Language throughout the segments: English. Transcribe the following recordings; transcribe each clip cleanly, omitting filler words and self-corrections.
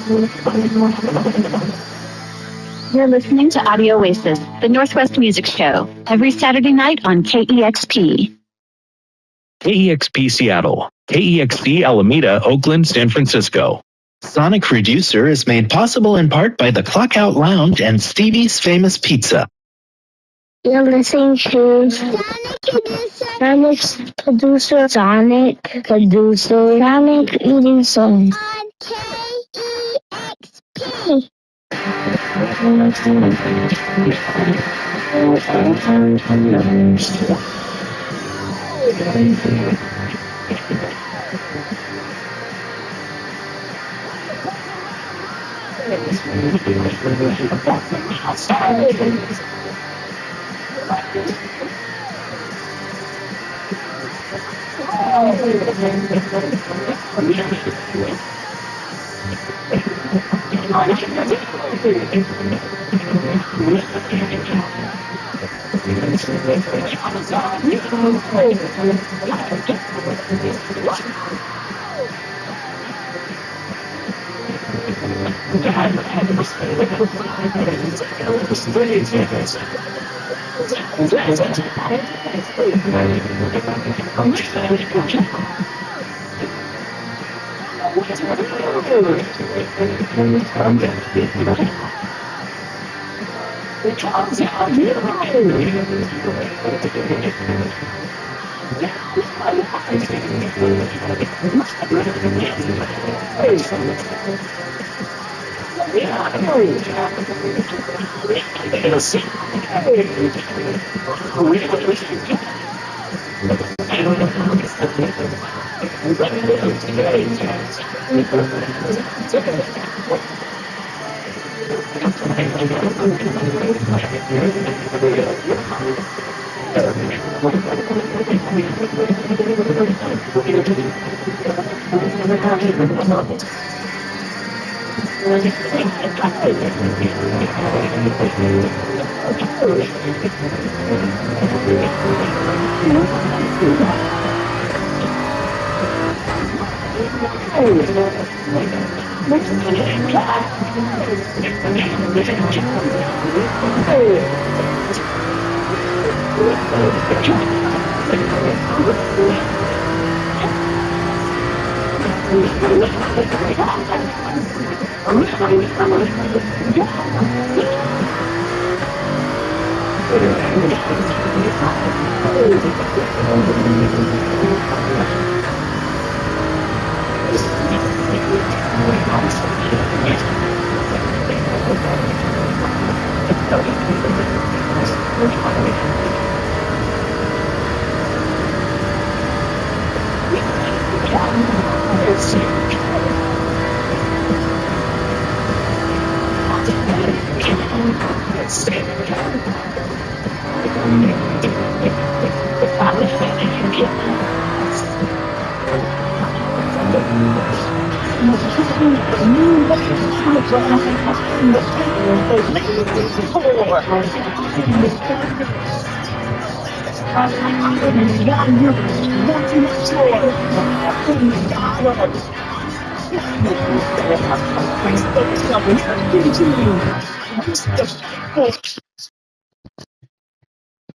You're listening to Audio Oasis, the Northwest Music Show, every Saturday night on KEXP. KEXP Seattle, KEXP Alameda, Oakland, San Francisco. Sonic Reducer is made possible in part by the Clockout Lounge and Stevie's Famous Pizza. You're listening to Sonic Producer, Sonic Eating Song. On KEXP.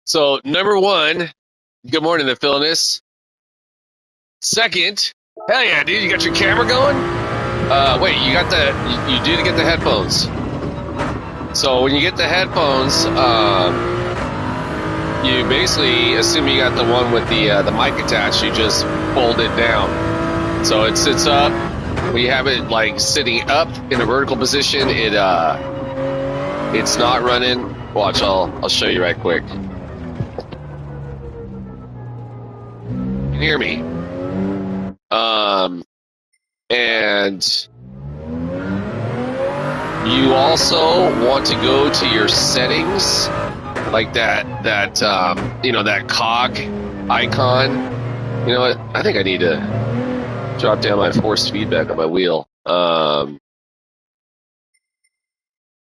So, number one, good morning, the Philness. Second, hell yeah, dude, you got your camera going? Wait, you got you do get the headphones. So when you get the headphones, you basically, assume you got the one with the mic attached, you just fold it down. So it sits up. When you have it like sitting up in a vertical position, it's not running. Watch, I'll show you right quick. You can hear me. And you also want to go to your settings, like that cog icon. You know what? I think I need to drop down my forced feedback on my wheel.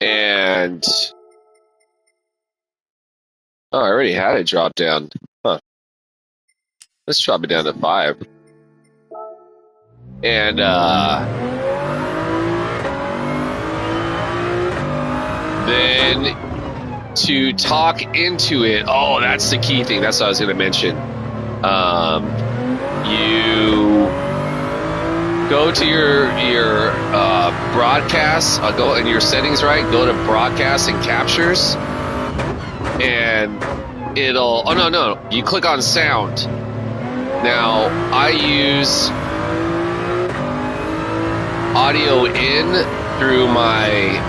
And I already had it drop down. Huh. Let's drop it down to 5. And then to talk into it, oh, that's the key thing. That's what I was going to mention. You go to your broadcast, go in your settings, right? Go to broadcast and captures, and it'll, oh no, you click on sound. Now, I use audio in through my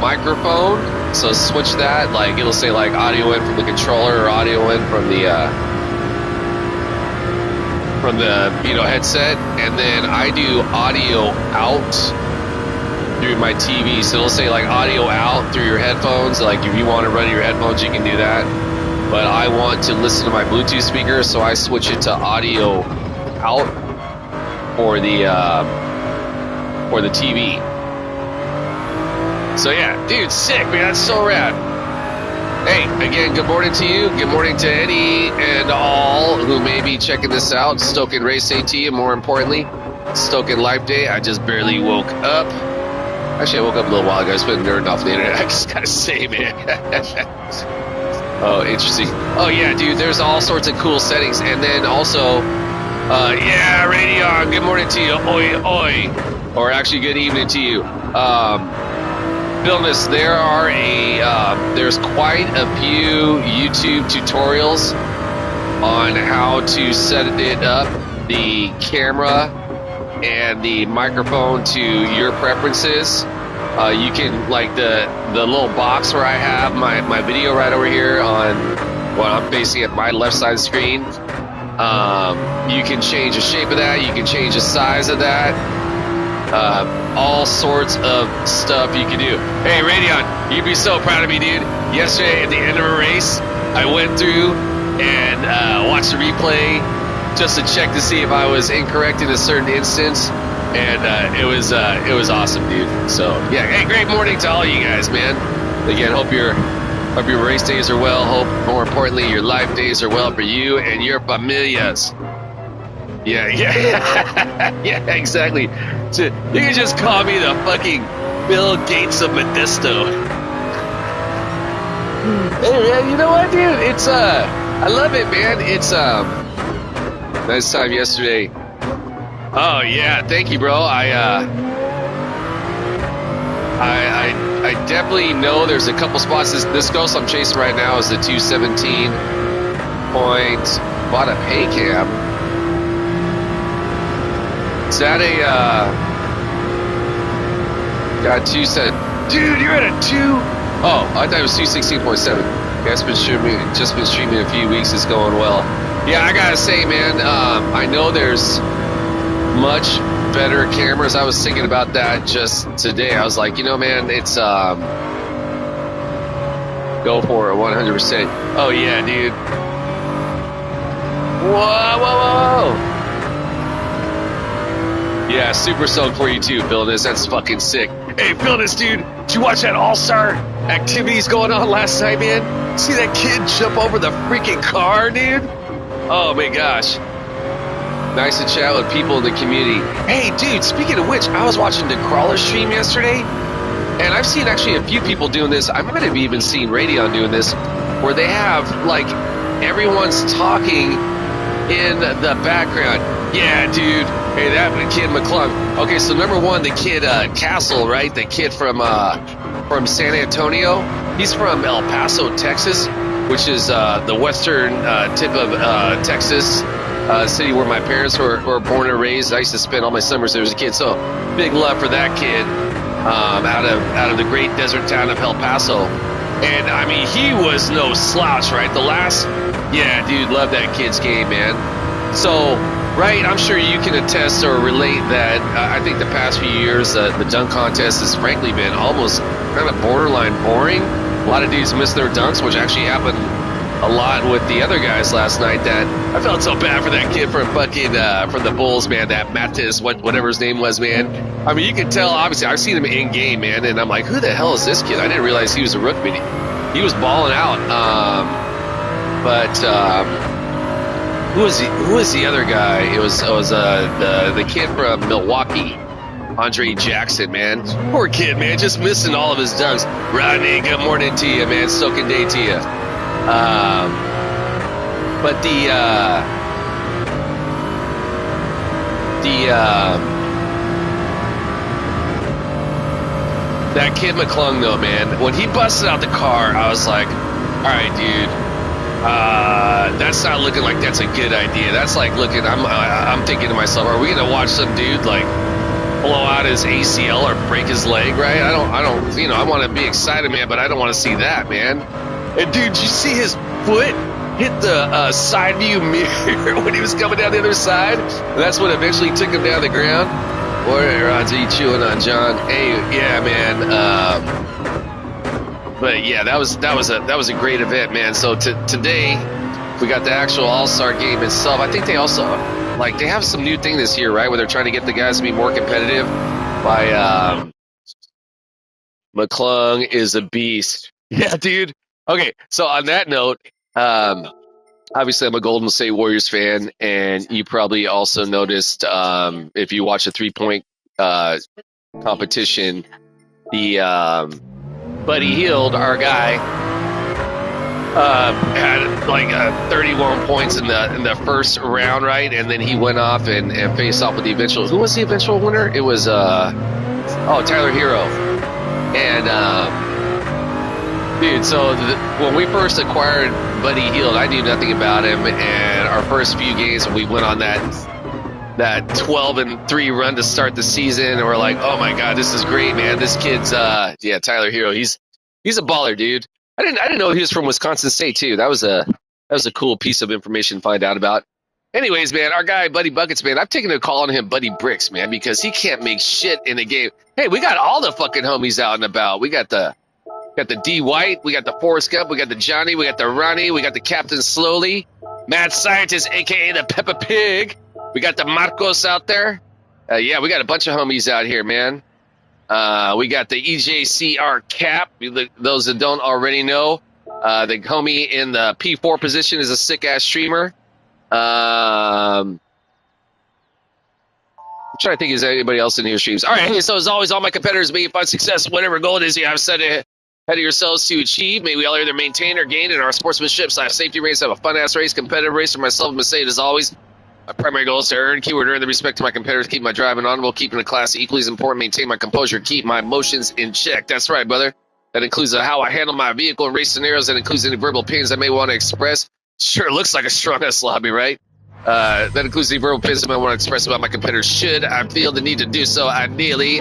microphone, so switch that, like it'll say like audio in from the controller or audio in from the headset, and then I do audio out through my TV, so it'll say like audio out through your headphones. Like if you want to run your headphones, you can do that, but I want to listen to my Bluetooth speaker, so I switch it to audio out for the TV. So yeah, dude, sick, man. That's so rad. Hey, again, good morning to you. Good morning to any and all who may be checking this out. Stoking Race AT, and more importantly, Stoking Life Day. I just barely woke up. Actually, I woke up a little while ago. I was been nerding off the internet. I just gotta say, man. Oh, interesting. Oh yeah, dude. There's all sorts of cool settings, and then also, yeah, Radion. Good morning to you. Oi, oi. Or actually, good evening to you. Billness, there's quite a few YouTube tutorials on how to set it up, the camera and the microphone to your preferences. You can, like the little box where I have my video right over here on what I'm facing at my left side of the screen. You can change the shape of that. You can change the size of that. All sorts of stuff you can do. Hey, Radion, you'd be so proud of me, dude. Yesterday at the end of a race, I went through and watched the replay just to check to see if I was incorrect in a certain instance, and it was awesome, dude. So yeah, hey, great morning to all you guys, man. Again, hope your race days are well. Hope, more importantly, your life days are well for you and your familias. Yeah, yeah, exactly. You can just call me the fucking Bill Gates of Modesto. Hey, man, you know what, dude? It's I love it, man. It's nice time yesterday. Oh yeah, thank you, bro. I definitely know there's a couple spots. This ghost I'm chasing right now is the 217 point. Bought a pay cam. Is that got 2 set? Dude, you're at a 2. Oh, I thought it was 216.7. Yeah, it's been streaming a few weeks. It's going well. Yeah, I gotta say, man, I know there's much better cameras. I was thinking about that just today. I was like, you know, man, it's go for it 100%. Oh yeah, dude. Whoa. Yeah, super stoked for you too, Philness. That's fucking sick. Hey, Philness, dude, did you watch that all-star activities going on last night, man? See that kid jump over the freaking car, dude? Oh my gosh. Nice to chat with people in the community. Hey, dude, speaking of which, I was watching the crawler stream yesterday, and I've seen actually a few people doing this. I might have even seen Radion doing this, where they have, like, everyone's talking in the background. Yeah, dude. Hey, that kid McClung. Okay, so number one, the kid Castle, right? The kid from San Antonio. He's from El Paso, Texas, which is the western tip of Texas, city where my parents were born and raised. I used to spend all my summers there as a kid. So big love for that kid out of the great desert town of El Paso. And I mean, he was no slouch, right? Yeah, dude, love that kid's game, man. So, right, I'm sure you can attest or relate that I think the past few years, the dunk contest has frankly been almost kind of borderline boring. A lot of dudes miss their dunks, which actually happened a lot with the other guys last night. That I felt so bad for that kid from fucking from the Bulls, man. That Mattis, whatever his name was, man. I mean, you can tell. Obviously, I've seen him in game, man, and I'm like, who the hell is this kid? I didn't realize he was a rookie. He was balling out. Who was the other guy? It was the kid from Milwaukee. Andre Jackson, man. Poor kid, man. Just missing all of his dunks. Rodney, good morning to you, man. Soaking day to you. But that kid McClung, though, man, when he busted out the car, I was like, all right, dude, that's not looking like that's a good idea. That's like looking, I'm thinking to myself, are we going to watch some dude, like, blow out his ACL or break his leg, right? I don't, you know, I want to be excited, man, but I don't want to see that, man. And, dude, did you see his foot hit the side view mirror when he was coming down the other side? And that's what eventually took him down the ground. What are odds are you chewing on, John? Hey, yeah, man. But yeah, that was a great event, man. So today we got the actual All-Star game itself. I think they also they have some new thing this year, right? Where they're trying to get the guys to be more competitive. By McClung is a beast. Yeah, dude. Okay, so on that note, obviously I'm a Golden State Warriors fan, and you probably also noticed if you watch the 3-point competition, the Buddy Hield, our guy, had like 31 points in the first round, right? And then he went off and faced off with the eventual. Who was the eventual winner? It was Tyler Hero. And dude, so when we first acquired Buddy Hield, I knew nothing about him, and our first few games we went on that 12-3 run to start the season, and we're like, oh my god, this is great, man. This kid's Tyler Hero. He's a baller, dude. I didn't know he was from Wisconsin State too. That was a cool piece of information to find out about. Anyways, man, our guy Buddy Buckets, man, I've taken a call on him, Buddy Bricks, man, because he can't make shit in a game. Hey, we got all the fucking homies out and about. We got the D White, we got the Forrest Gump, we got the Johnny, we got the Ronnie, we got the Captain Slowly, Mad Scientist, aka the Peppa Pig. We got the Marcos out there. Yeah, we got a bunch of homies out here, man. We got the EJCR Cap. Those that don't already know, the homie in the P4 position is a sick-ass streamer. I'm trying to think, is there anybody else in here streams? All right, hey, so as always, all my competitors, may you find success, whatever goal it is you have set ahead of yourselves to achieve. May we all either maintain or gain in our sportsmanship / safety race, have a fun-ass race, competitive race for myself and Mercedes, as always. My primary goal is to earn the respect of my competitors, keep my driving honorable, keeping the class equally as important, maintain my composure, keep my emotions in check. That's right, brother. That includes how I handle my vehicle and race scenarios. That includes any verbal opinions I may want to express. Sure looks like a strong-ass lobby, right? That includes the verbal opinions I may want to express about my competitors. Should I feel the need to do so, ideally,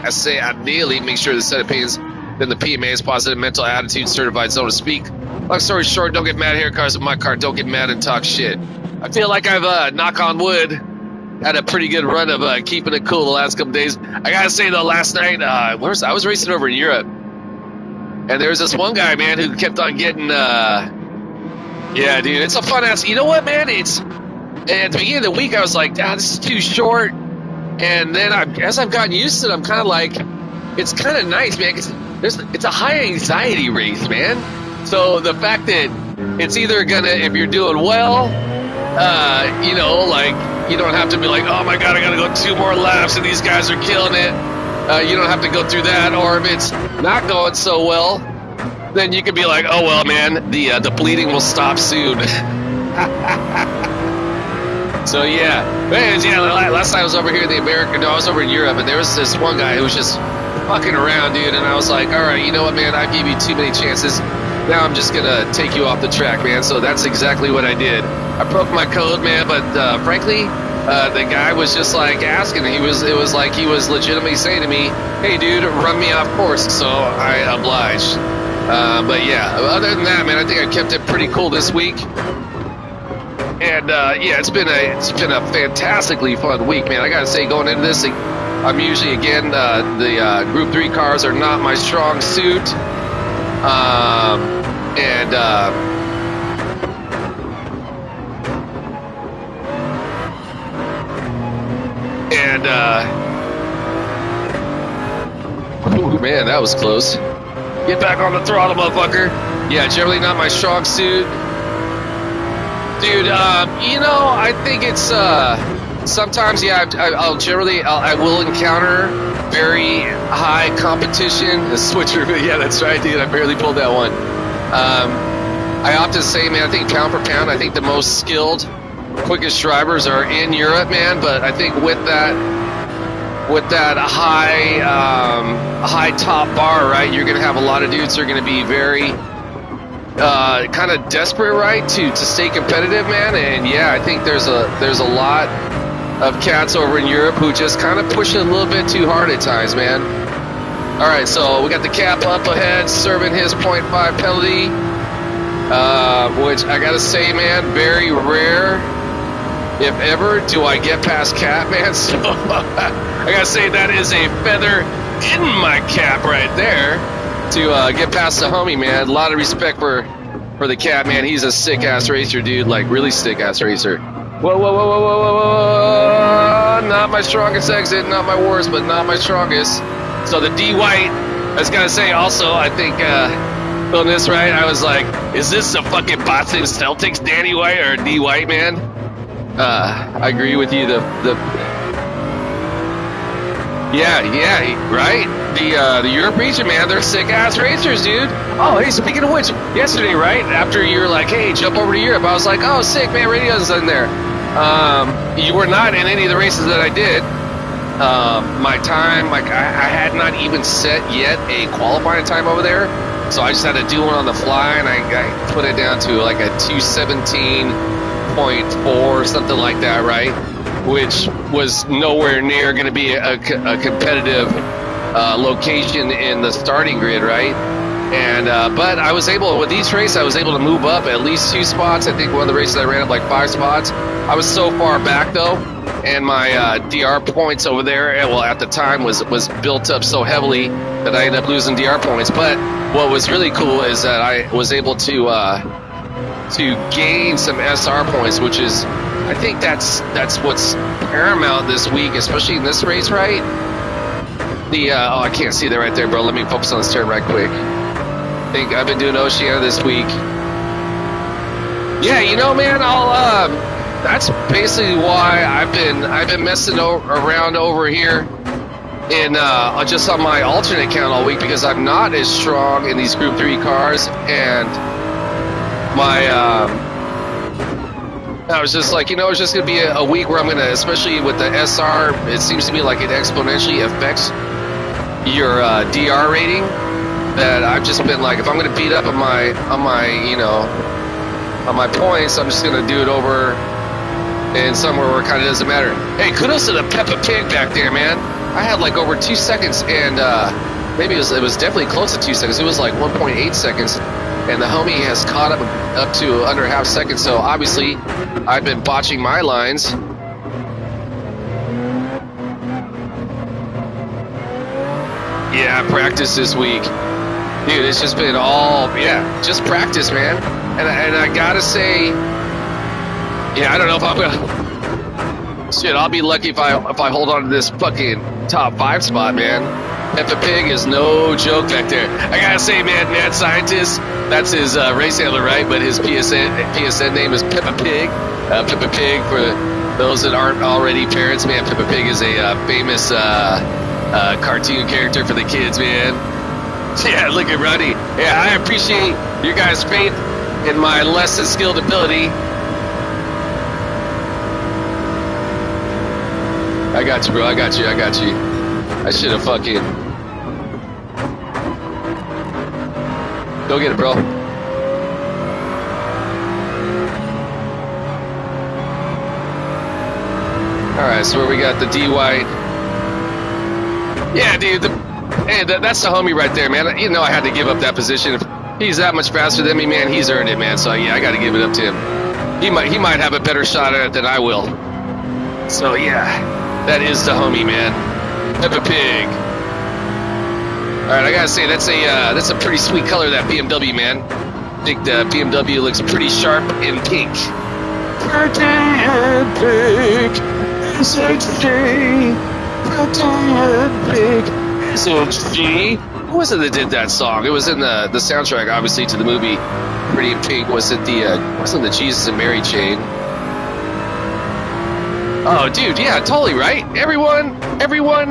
make sure the set of opinions then the PMA is positive mental attitude certified, so to speak. Long story short, don't get mad here, cars with my car. Don't get mad and talk shit. I feel like I've, knock on wood, had a pretty good run of keeping it cool the last couple days. I gotta say, though, last night, I was racing over in Europe, and there was this one guy, man, who kept on getting, yeah, dude, it's a fun-ass, you know what, man, at the beginning of the week, I was like, this is too short, and then as I've gotten used to it, I'm kind of like, it's kind of nice, man, because it's a high-anxiety race, man, so the fact that it's either gonna, if you're doing well, you know, like, you don't have to be like, oh my god, I gotta go 2 more laps and these guys are killing it. You don't have to go through that. Or if it's not going so well, then you can be like, oh well, man, the bleeding will stop soon. So yeah, man, yeah. Last time I was over here in I was over in Europe, and there was this one guy who was just fucking around, dude. And I was like, all right, you know what, man, I gave you too many chances. Now I'm just gonna take you off the track, man. So that's exactly what I did. I broke my code, man. But frankly, the guy was just like asking. It was like he was legitimately saying to me, "Hey, dude, run me off course." So I obliged. But yeah, other than that, man, I think I kept it pretty cool this week. And yeah, it's been a fantastically fun week, man. I gotta say, going into this, I'm usually again the Group 3 cars are not my strong suit. Ooh, man, that was close. Get back on the throttle, motherfucker. Yeah, generally not my strong suit. Dude, you know, I think it's, sometimes, yeah, I will encounter very high competition. A switcher, yeah, that's right, dude. I barely pulled that one. I often say, man, I think pound for pound, I think the most skilled, quickest drivers are in Europe, man. But I think with that high top bar, right, you're going to have a lot of dudes who are going to be very kind of desperate, right, to stay competitive, man. And yeah, I think there's a lot of cats over in Europe who just kind of push it a little bit too hard at times, man. All right, so we got the Cap up ahead, serving his 0.5 penalty, which I gotta say, man, very rare, if ever, do I get past Cap, man. So I gotta say that is a feather in my cap right there to get past the homie, man. A lot of respect for the Cap, man. He's a sick ass racer, dude. Like really sick ass racer. Whoa, whoa, whoa, whoa, whoa, whoa, whoa! Not my strongest exit, not my worst, but not my strongest. So the D White, I was gonna say also, I think on this, right, I was like, is this a fucking Boston Celtics Danny White or D White, man? I agree with you. Yeah, right. The Europe region, man, they're sick ass racers, dude. Oh, hey, speaking of which, yesterday, right after you were like, hey, jump over to Europe, I was like, oh, sick, man, radio's in there. You were not in any of the races that I did. My time, like I had not even set yet a qualifying time over there, so I just had to do one on the fly, and I put it down to like a 217.4 or something like that, right? Which was nowhere near going to be a competitive location in the starting grid, right? And but I was able, with each race, I was able to move up at least 2 spots. I think one of the races I ran up like 5 spots. I was so far back though, and my DR points over there, well, at the time was built up so heavily that I ended up losing DR points. But what was really cool is that I was able to gain some SR points, which is, I think that's what's paramount this week, especially in this race, right? Oh, I can't see that right there, bro. Let me focus on this turn right quick. I think I've been doing Oceania this week. Yeah, you know, man, that's basically why I've been messing around over here in just on my alternate count all week, because I'm not as strong in these Group 3 cars, and my I was just like, you know, it's just going to be a week where I'm going to, especially with the SR, it seems to me like it exponentially affects your DR rating, that I've just been like, if I'm going to beat up on my you know, on my points, I'm just going to do it over in somewhere where it kind of doesn't matter. Hey, kudos to the Peppa Pig back there, man. I had like over 2 seconds, and maybe it was definitely close to 2 seconds. It was like 1.8 seconds. And the homie has caught up to under half second, so obviously I've been botching my lines. Yeah, practice this week. Dude, it's just been just practice, man. And I gotta say, yeah, I don't know if I'm gonna... Shit, I'll be lucky if I hold on to this fucking top 5 spot, man. Peppa Pig is no joke back there. I gotta say, man, Mad Scientist, that's his race handler, right? But his PSN name is Peppa Pig. Peppa Pig, for those that aren't already parents, man, Peppa Pig is a famous cartoon character for the kids, man. Yeah, look at Ruddy. Yeah, I appreciate your guys' faith in my less than skilled ability. I got you, bro. I got you. I should have fucking... Go get it, bro. Alright, so where we got the D White. Yeah, dude. That's the homie right there, man. You know I had to give up that position. If he's that much faster than me, man, he's earned it, man. So, yeah, I got to give it up to him. He might have a better shot at it than I will. So, yeah. That is the homie, man. Peppa Pig. All right, I gotta say that's a pretty sweet color, that BMW, man. I think the BMW looks pretty sharp in pink. Pretty and pink, SHG. Pretty and pink, SHG. Who was it that did that song? It was in the soundtrack, obviously, to the movie Pretty in Pink. Was it wasn't the Jesus and Mary chain? Oh, dude, yeah, totally right. Everyone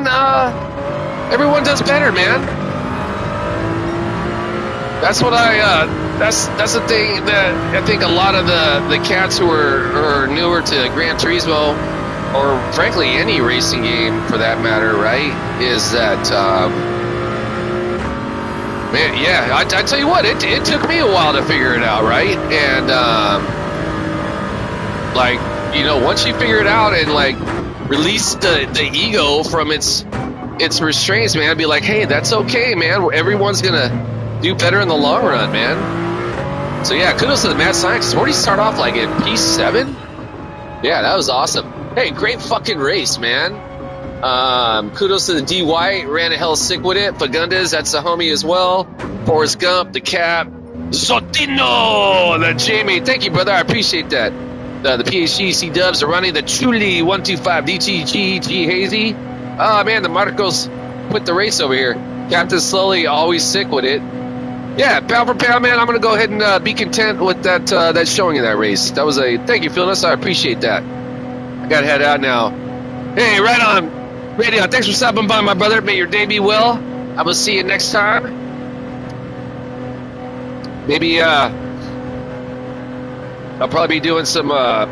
does better, man. That's what that's the thing that I think a lot of the cats who are newer to Gran Turismo, or frankly any racing game for that matter, right, is that, man, yeah, I tell you what, it took me a while to figure it out, right? And, like, you know, once you figure it out and, like, release the ego from its restraints, man, be like, hey, that's okay, man. Everyone's gonna do better in the long run, man. So, yeah, kudos to the mad scientists. Where did he start off, like, in P7? Yeah, that was awesome. Hey, great fucking race, man. Kudos to the D White, ran a hell sick with it. Fagundes, that's the homie as well. Forrest Gump, the Cap, Zotino, the Jamie. Thank you, brother. I appreciate that. The PhD, C Dubs are running the Chuli 125 DTG Hazy. Oh man, the Marcos quit the race over here. Captain Slowly, always sick with it. Yeah, pound for pound, man. I'm gonna go ahead and be content with that showing of that race. That was a thank you, Philness. I appreciate that. I gotta head out now. Hey, right on. Radio, thanks for stopping by, my brother. May your day be well. I will see you next time. Maybe I'll probably be doing some I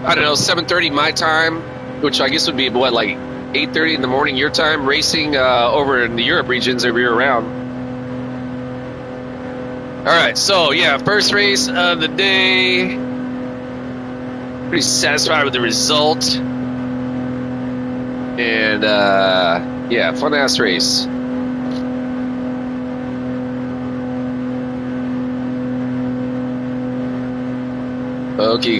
don't know, 7:30 my time, which I guess would be what, like 8:30 in the morning your time, racing over in the Europe regions every year around. All right, so yeah, first race of the day. Pretty satisfied with the result. And, yeah, fun-ass race. Okay.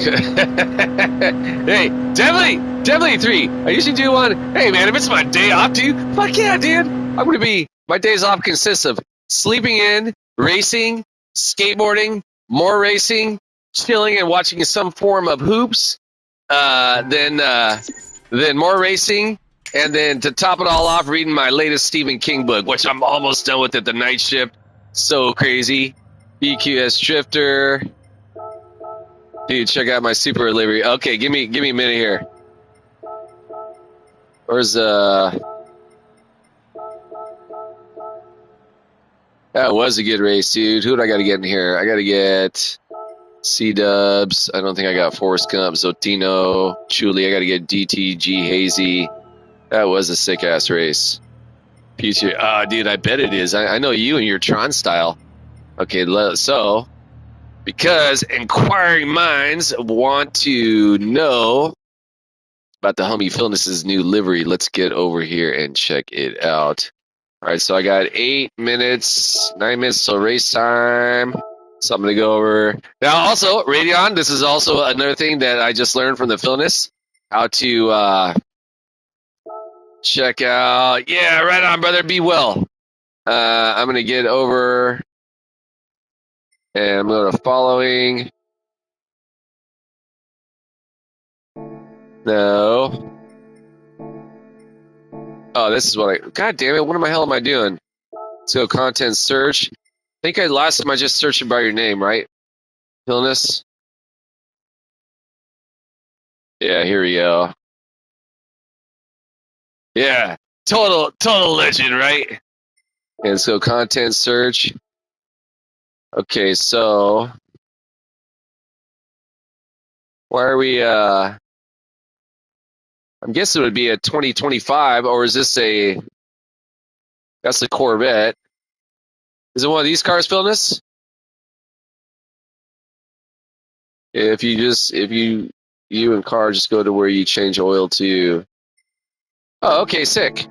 Hey, definitely 3. I usually do one. Hey, man, if it's my day off, dude, fuck yeah, dude. I'm going to be, my days off consists of sleeping in, racing, skateboarding, more racing, chilling and watching some form of hoops, then more racing, and then to top it all off, reading my latest Stephen King book, which I'm almost done with at the night shift. So crazy. BQS Drifter. Dude, check out my super livery. Okay, give me a minute here. Where's that was a good race, dude. Who do I got to get in here? I got to get C-Dubs. I don't think I got Forrest Gump, Zotino, Chuli. I got to get DTG Hazy. That was a sick-ass race. Future. Dude, I bet it is. I know you and your Tron style. Okay, so, because inquiring minds want to know about the homie Philness's new livery, let's get over here and check it out. All right, so I got 9 minutes till race time. So I'm going to go over. Now, also, Radeon, this is also another thing that I just learned from the Philness, how to check out. Yeah, right on, brother. Be well. I'm going to get over and I'm going to following. No. Oh, this is what God damn it. What the hell am I doing? Let's go content search. I think last time I just searched by your name, right? Philness. Yeah, here we go. Yeah, total legend, right? And so content search. Okay, so why are we I'm guessing it would be a 2025, or is this that's a Corvette. Is it one of these cars, Philness? If you and car just go to where you change oil to. Oh, okay, sick.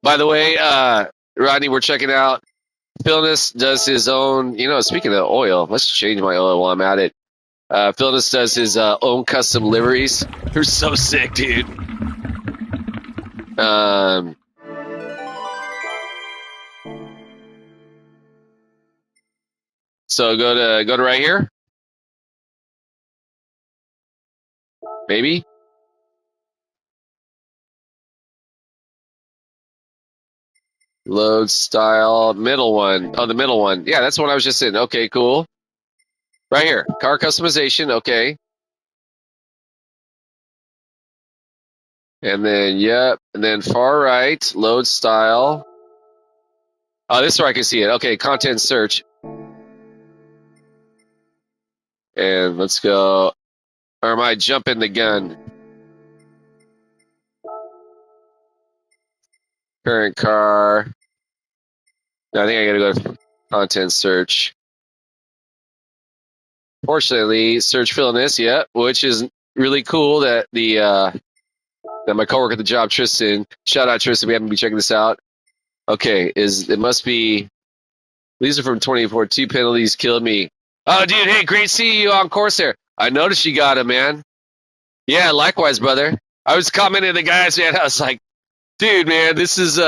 By the way, Rodney, we're checking out. Philness does his own, speaking of oil, let's change my oil while I'm at it. Philness does his own custom liveries. They're so sick, dude. So go to right here. Maybe. Load style, middle one. Oh, the middle one. Yeah, that's what I was just in. Okay, cool. Right here, car customization. Okay. And then, yep. And then far right, load style. Oh, this is where I can see it. Okay, content search. And let's go. Or am I jumping the gun? Current car. No, I think I gotta go to content search. Fortunately, search villainous, yeah, which is really cool that that my coworker at the job, Tristan, shout out Tristan, we haven't been checking this out. Okay, it must be, these are from 24, 2 penalties killed me. Oh, dude, hey, great seeing you on course there. I noticed you got him, man. Yeah, likewise, brother. I was commenting to the guys, man, I was like, dude, man, this is,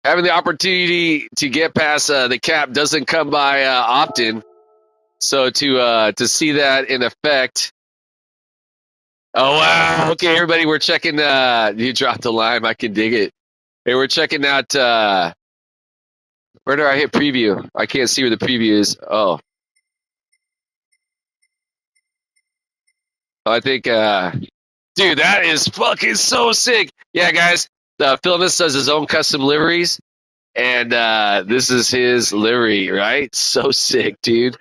having the opportunity to get past the cap doesn't come by often. So to see that in effect. Oh wow! Okay, everybody, we're checking. You dropped the lime. I can dig it. Hey, we're checking out. Where do I hit preview? I can't see where the preview is. Oh, I think. Dude, that is fucking so sick. Yeah, guys. Philness does his own custom liveries, and this is his livery, right? So sick, dude.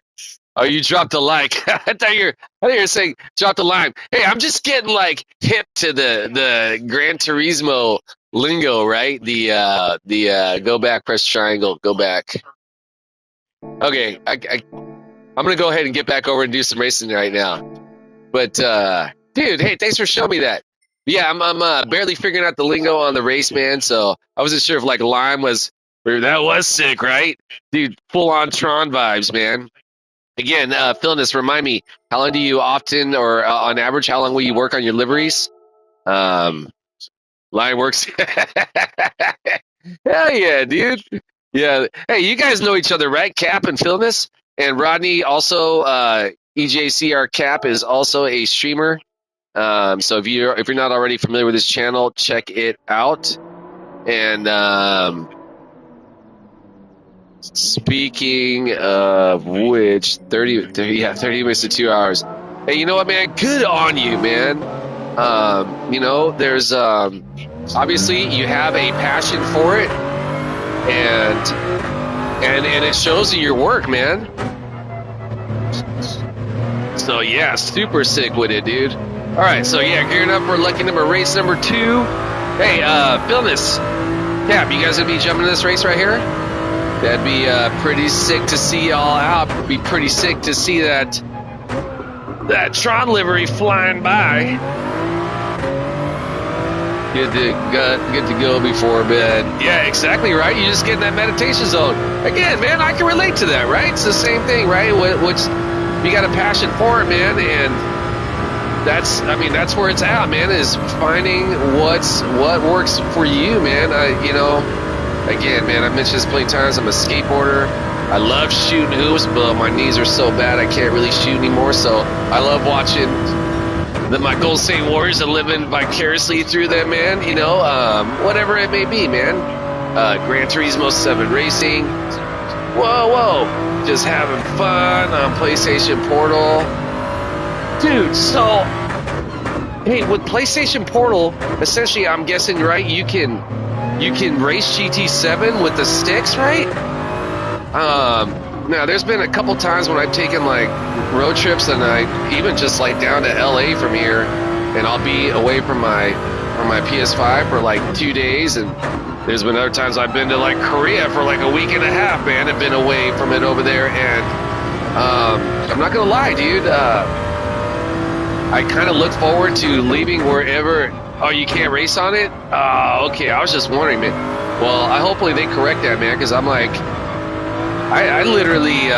Oh, you dropped a like. I thought you were saying drop the line. Hey, I'm just getting like hip to the Gran Turismo lingo, right? The go back, press triangle, go back. Okay, I'm gonna go ahead and get back over and do some racing right now. But dude, hey, thanks for showing me that. Yeah, I'm barely figuring out the lingo on the race, man. So I wasn't sure if like Lime was. That was sick, right? Dude, full on Tron vibes, man. Again, Philness, remind me, how long do you often, or on average, how long will you work on your liveries? Line works. Hell yeah, dude. Yeah. Hey, you guys know each other, right? Cap and Philness. And Rodney also, EJCR Cap is also a streamer. So if you're not already familiar with his channel, check it out. And speaking of which, 30 minutes to 2 hours. Hey, you know what, man? Good on you, man. You know, there's obviously you have a passion for it, and it shows in your work, man. So yeah, super sick with it, dude. All right, so yeah, gearing up for lucky number race number 2. Hey, Philness, Cap, you guys gonna be jumping in this race right here? That'd be pretty sick to see y'all out. It'd be pretty sick to see that Tron livery flying by. Good to go before bed. Yeah, exactly right. You just get in that meditation zone. Again, man, I can relate to that, right? It's the same thing, right? Which you got a passion for it, man, and that's where it's at, man. Is finding what works for you, man. Again, man, I've mentioned this plenty of times. I'm a skateboarder. I love shooting hoops, but my knees are so bad I can't really shoot anymore. So I love watching my Golden State Warriors and living vicariously through them, man. You know, whatever it may be, man. Gran Turismo 7 Racing. Whoa. Just having fun on PlayStation Portal. Dude, so, hey, with PlayStation Portal, essentially, I'm guessing, right, you can race GT7 with the sticks, right? Now there's been a couple times when I've taken like road trips, and I even just like down to LA from here, and I'll be away from my PS5 for like 2 days, and there's been other times I've been to like Korea for like a week and a half, man. I've been away from it over there, and I'm not gonna lie, dude. I kind of look forward to leaving wherever. Oh, you can't race on it? Okay. I was just wondering, man. Well, hopefully they correct that, man, because I'm like, I literally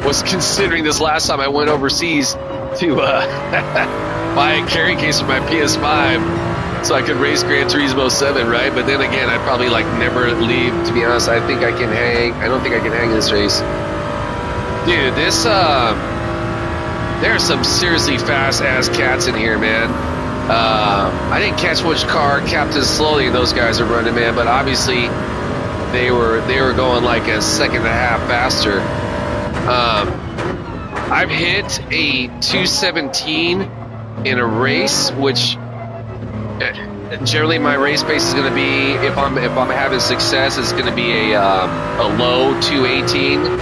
was considering this last time I went overseas to buy a carry case for my PS5 so I could race Gran Turismo 7, right? But then again, I'd probably like never leave. To be honest, I don't think I can hang in this race, dude. This there are some seriously fast ass cats in here, man. I didn't catch which car Captain Slowly and those guys are running, man, but obviously they were going like a second and a half faster. I've hit a 217 in a race, which Generally, my race pace is going to be, if I'm having success, it's going to be a low 218.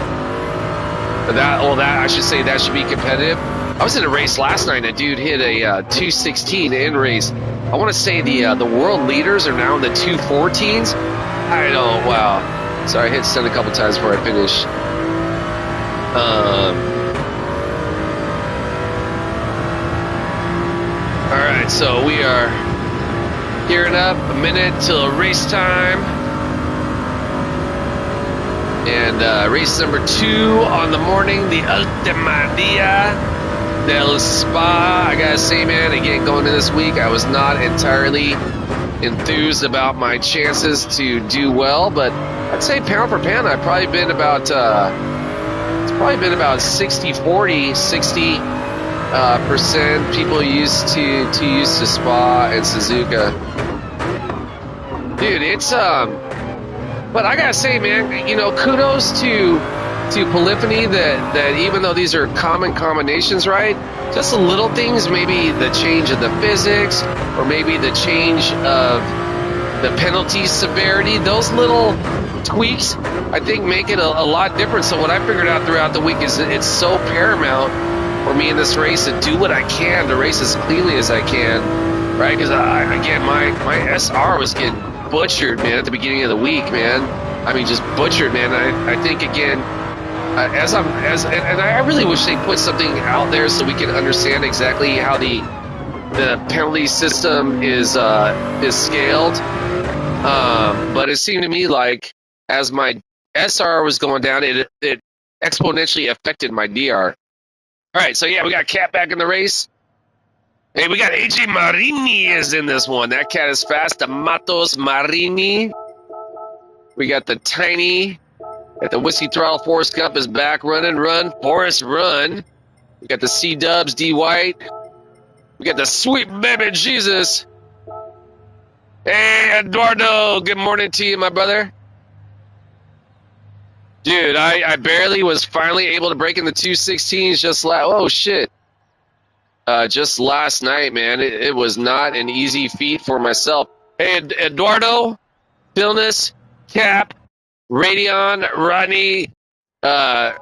That I should say that should be competitive. I was in a race last night, and a dude hit a 216 in race. I want to say the world leaders are now in the 214s. I know, wow. Sorry, I hit send a couple times before I finish. All right, so we are gearing up, a minute till race time. And race number 2 on the morning, the ultima del Spa. I gotta say, man, again, going into this week, I was not entirely enthused about my chances to do well, but I'd say pound for pound, I've probably been about, it's probably been about 60-40, 60% people used to use to Spa and Suzuka. Dude, it's but I gotta say, man, you know, kudos to Polyphony that even though these are common combinations, right? Just the little things, maybe the change of the physics, or maybe the change of the penalty severity, those little tweaks, I think, make it a lot different. So what I figured out throughout the week is that it's so paramount for me in this race to do what I can to race as cleanly as I can, right? Because again, my SR was getting butchered, man, at the beginning of the week, man. I mean, just butchered, man. I think, again, and I really wish they put something out there so we can understand exactly how the penalty system is scaled. But it seemed to me like as my SR was going down, it exponentially affected my DR. All right, so yeah, we got Cat back in the race. Hey, we got AJ Marini is in this one. That cat is fast. The Matos Marini. We got the Tiny at the Whiskey Throttle. Forrest Gump is back running. Run, Forrest, run. We got the C-Dubs, D White. We got the Sweet Baby Jesus. Hey, Eduardo. Good morning to you, my brother. Dude, I barely was finally able to break in the 216s just just last night, man. It was not an easy feat for myself. Hey, Eduardo, Philness, Cap, Radion, Rodney,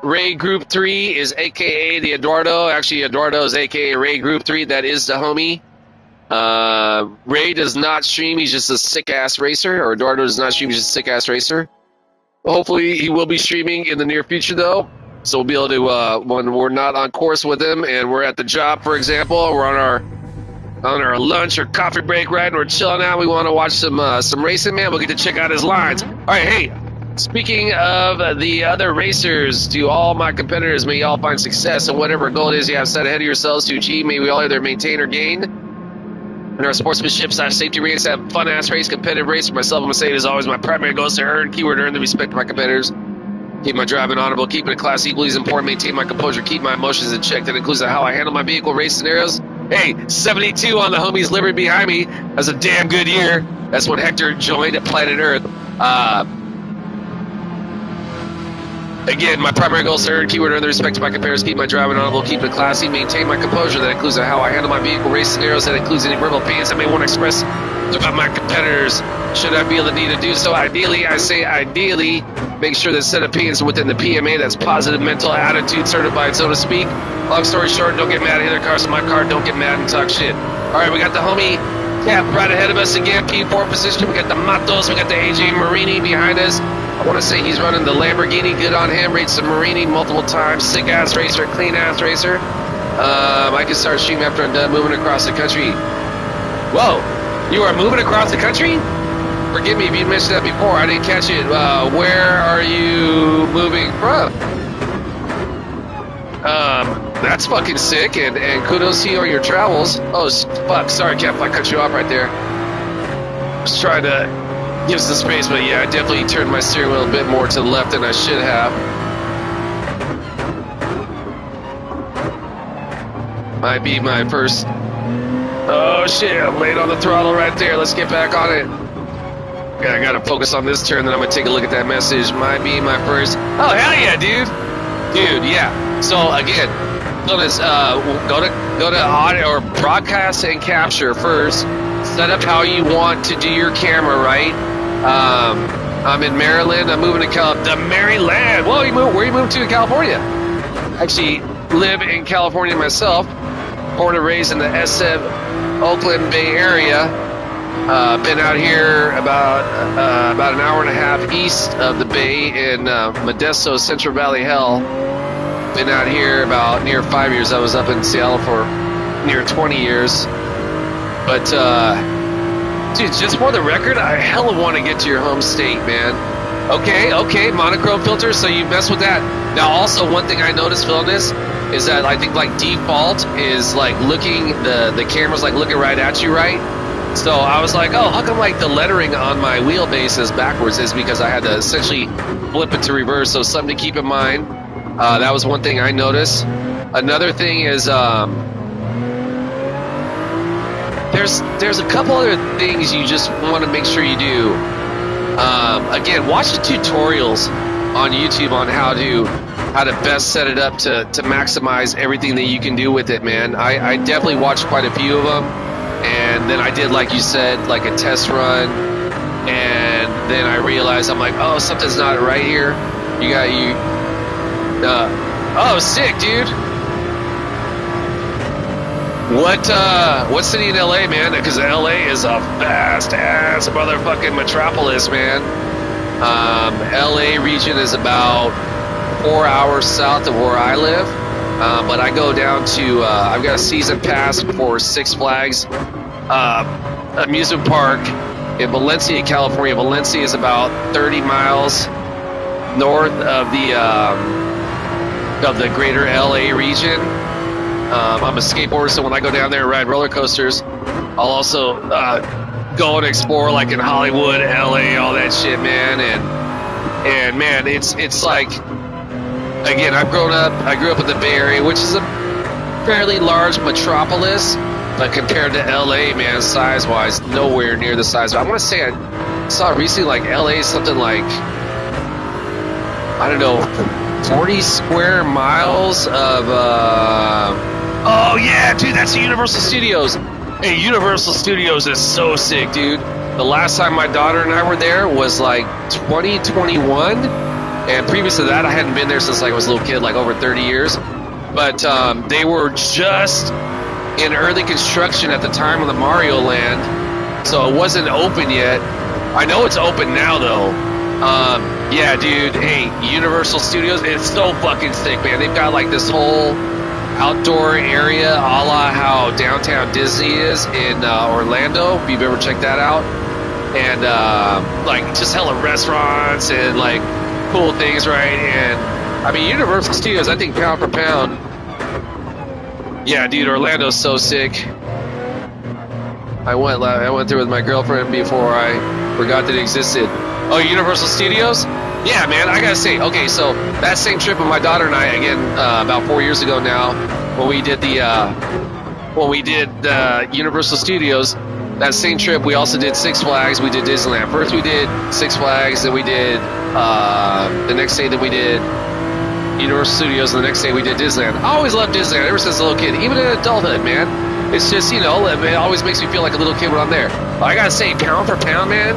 Ray Group 3 is a.k.a. the Eduardo. Actually, Eduardo is a.k.a. Ray Group 3. That is the homie. Ray does not stream. He's just a sick-ass racer. Or Eduardo does not stream. He's just a sick-ass racer. Hopefully, he will be streaming in the near future, though. So we'll be able to, when we're not on course with him and we're at the job, for example, we're on our lunch or coffee break, right, and we're chilling out, we want to watch some racing, man, we'll get to check out his lines. All right, hey, speaking of the other racers, to all my competitors, may you all find success in whatever goal it is you have set ahead of yourselves to achieve. May we all either maintain or gain in our sportsmanship/safety race, have fun-ass race, competitive race. For myself, I'm going to say it is always my primary goal is to earn the respect of my competitors. Keep my driving honorable, keeping it class equally as important, maintain my composure, keep my emotions in check. That includes how I handle my vehicle race scenarios. Hey, 72 on the homies livery behind me. That's a damn good year. That's when Hector joined at Planet Earth. Again, my primary goal is to earn the respect of my competitors, keep my driving honorable, keep it classy, maintain my composure. That includes how I handle my vehicle race scenarios. That includes any verbal opinions I may want to express about my competitors. Should I feel the need to do so? Ideally, make sure that set opinions within the PMA. That's positive mental attitude certified, so to speak. Long story short, don't get mad at either cars in my car. Don't get mad and talk shit. All right, we got the homie Cap right ahead of us again, P4 position. We got the Matos. We got the AJ Marini behind us. I want to say he's running the Lamborghini. Good on him. Rates the Marini multiple times. Sick-ass racer, clean-ass racer. I can start streaming after I'm done moving across the country. Whoa, you are moving across the country? Forgive me if you mentioned that before. I didn't catch it. Where are you moving from? That's fucking sick, and kudos to you on your travels. Oh, fuck. Sorry, Cap, I cut you off right there. I was trying to give some space, but yeah, I definitely turned my steering wheel a bit more to the left than I should have. Might be my first... Oh, shit, I'm late on the throttle right there. Let's get back on it. I gotta focus on this turn, then I'm gonna take a look at that message. Might be my first... Oh, hell yeah, dude. Dude, yeah. So, again, So this, go to audio or broadcast and capture first. Set up how you want to do your camera, right? I'm in Maryland. I'm moving to the Maryland. Well, where you moved to in California? Actually, live in California myself. Born and raised in the SF Oakland Bay area. Been out here about an hour and a half east of the Bay in Modesto, Central Valley Hell. Been out here about near 5 years. I was up in Seattle for near 20 years. But, dude, just for the record, I hella want to get to your home state, man. Okay, monochrome filter, so you mess with that. Now, also, one thing I noticed filming this is that I think, like, default is, like, looking, the camera's, like, looking right at you, right? So I was like, oh, how come, like, the lettering on my wheelbase is backwards? Is because I had to essentially flip it to reverse, so something to keep in mind. That was one thing I noticed. Another thing is, there's a couple other things you just want to make sure you do. Again, watch the tutorials on YouTube on how to best set it up to maximize everything that you can do with it, man. I definitely watched quite a few of them, and then I did, like you said, like a test run, and then I realized, I'm like, oh, something's not right here. Oh, sick, dude. What city in LA, man? Because LA is a vast ass motherfucking metropolis, man. LA region is about 4 hours south of where I live. But I go down to, I've got a season pass for Six Flags amusement park in Valencia, California. Valencia is about 30 miles north of the greater LA region. I'm a skateboarder, so when I go down there and ride roller coasters, I'll also go and explore, like in Hollywood, LA, all that shit, man. And man, it's like, again, I grew up in the Bay Area, which is a fairly large metropolis, but compared to LA, man, size-wise, nowhere near the size. I want to say I saw recently, like LA is something like, I don't know, 40 square miles of, oh yeah, dude, that's the Universal Studios. Hey, Universal Studios is so sick, dude. The last time my daughter and I were there was like 2021, and previous to that, I hadn't been there since like I was a little kid, like over 30 years. But they were just in early construction at the time of the Mario Land, so it wasn't open yet. I know it's open now, though. Yeah, dude, hey, Universal Studios, it's so fucking sick, man. They've got like this whole outdoor area a la how downtown Disney is in Orlando, if you've ever checked that out. And like just hella restaurants and like cool things, right? And I mean, Universal Studios, I think pound for pound, yeah, dude, Orlando's so sick. I went there with my girlfriend before I forgot that it existed. Oh, Universal Studios? Yeah, man, I gotta say, okay, so that same trip with my daughter and I, again, about 4 years ago now, when we did Universal Studios, that same trip, we also did Six Flags, we did Disneyland. First we did Six Flags, then we did, the next day that we did Universal Studios, and the next day we did Disneyland. I always loved Disneyland, ever since a little kid, even in adulthood, man. It's just, you know, it always makes me feel like a little kid when I'm there. But I gotta say, pound for pound, man,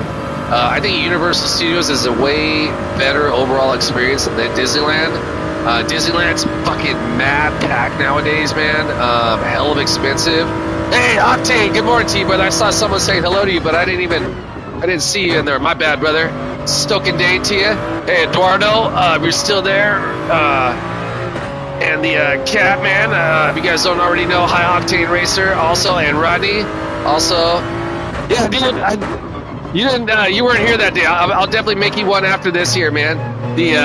I think Universal Studios is a way better overall experience than Disneyland. Disneyland's fucking mad packed nowadays, man. Hell of expensive. Hey, Octane, good morning to you, brother. I saw someone saying hello to you, but I didn't see you in there. My bad, brother. Stoking day to you. Hey, Eduardo, you're still there. And the cat man, if you guys don't already know, High Octane Racer also, and Rodney also. Yeah, dude, you weren't here that day. I'll definitely make you one after this here, man. The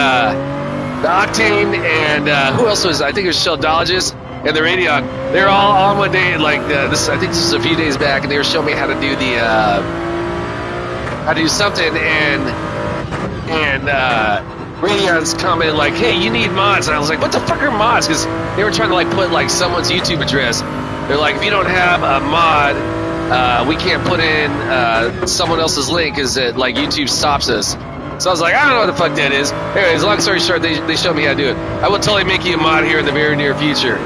Octane and who else was? I think it was Sheldologist and the Radion. They're all on one day, like this. I think this was a few days back, and they were showing me how to do the how to do something, and Radion's commented like, "Hey, you need mods," and I was like, "What the fuck are mods?" Because they were trying to like put like someone's YouTube address. They're like, if you don't have a mod, we can't put in someone else's link because like YouTube stops us. So I was like, I don't know what the fuck that is. Anyways, long story short, they showed me how to do it. I will totally make you a mod here in the very near future.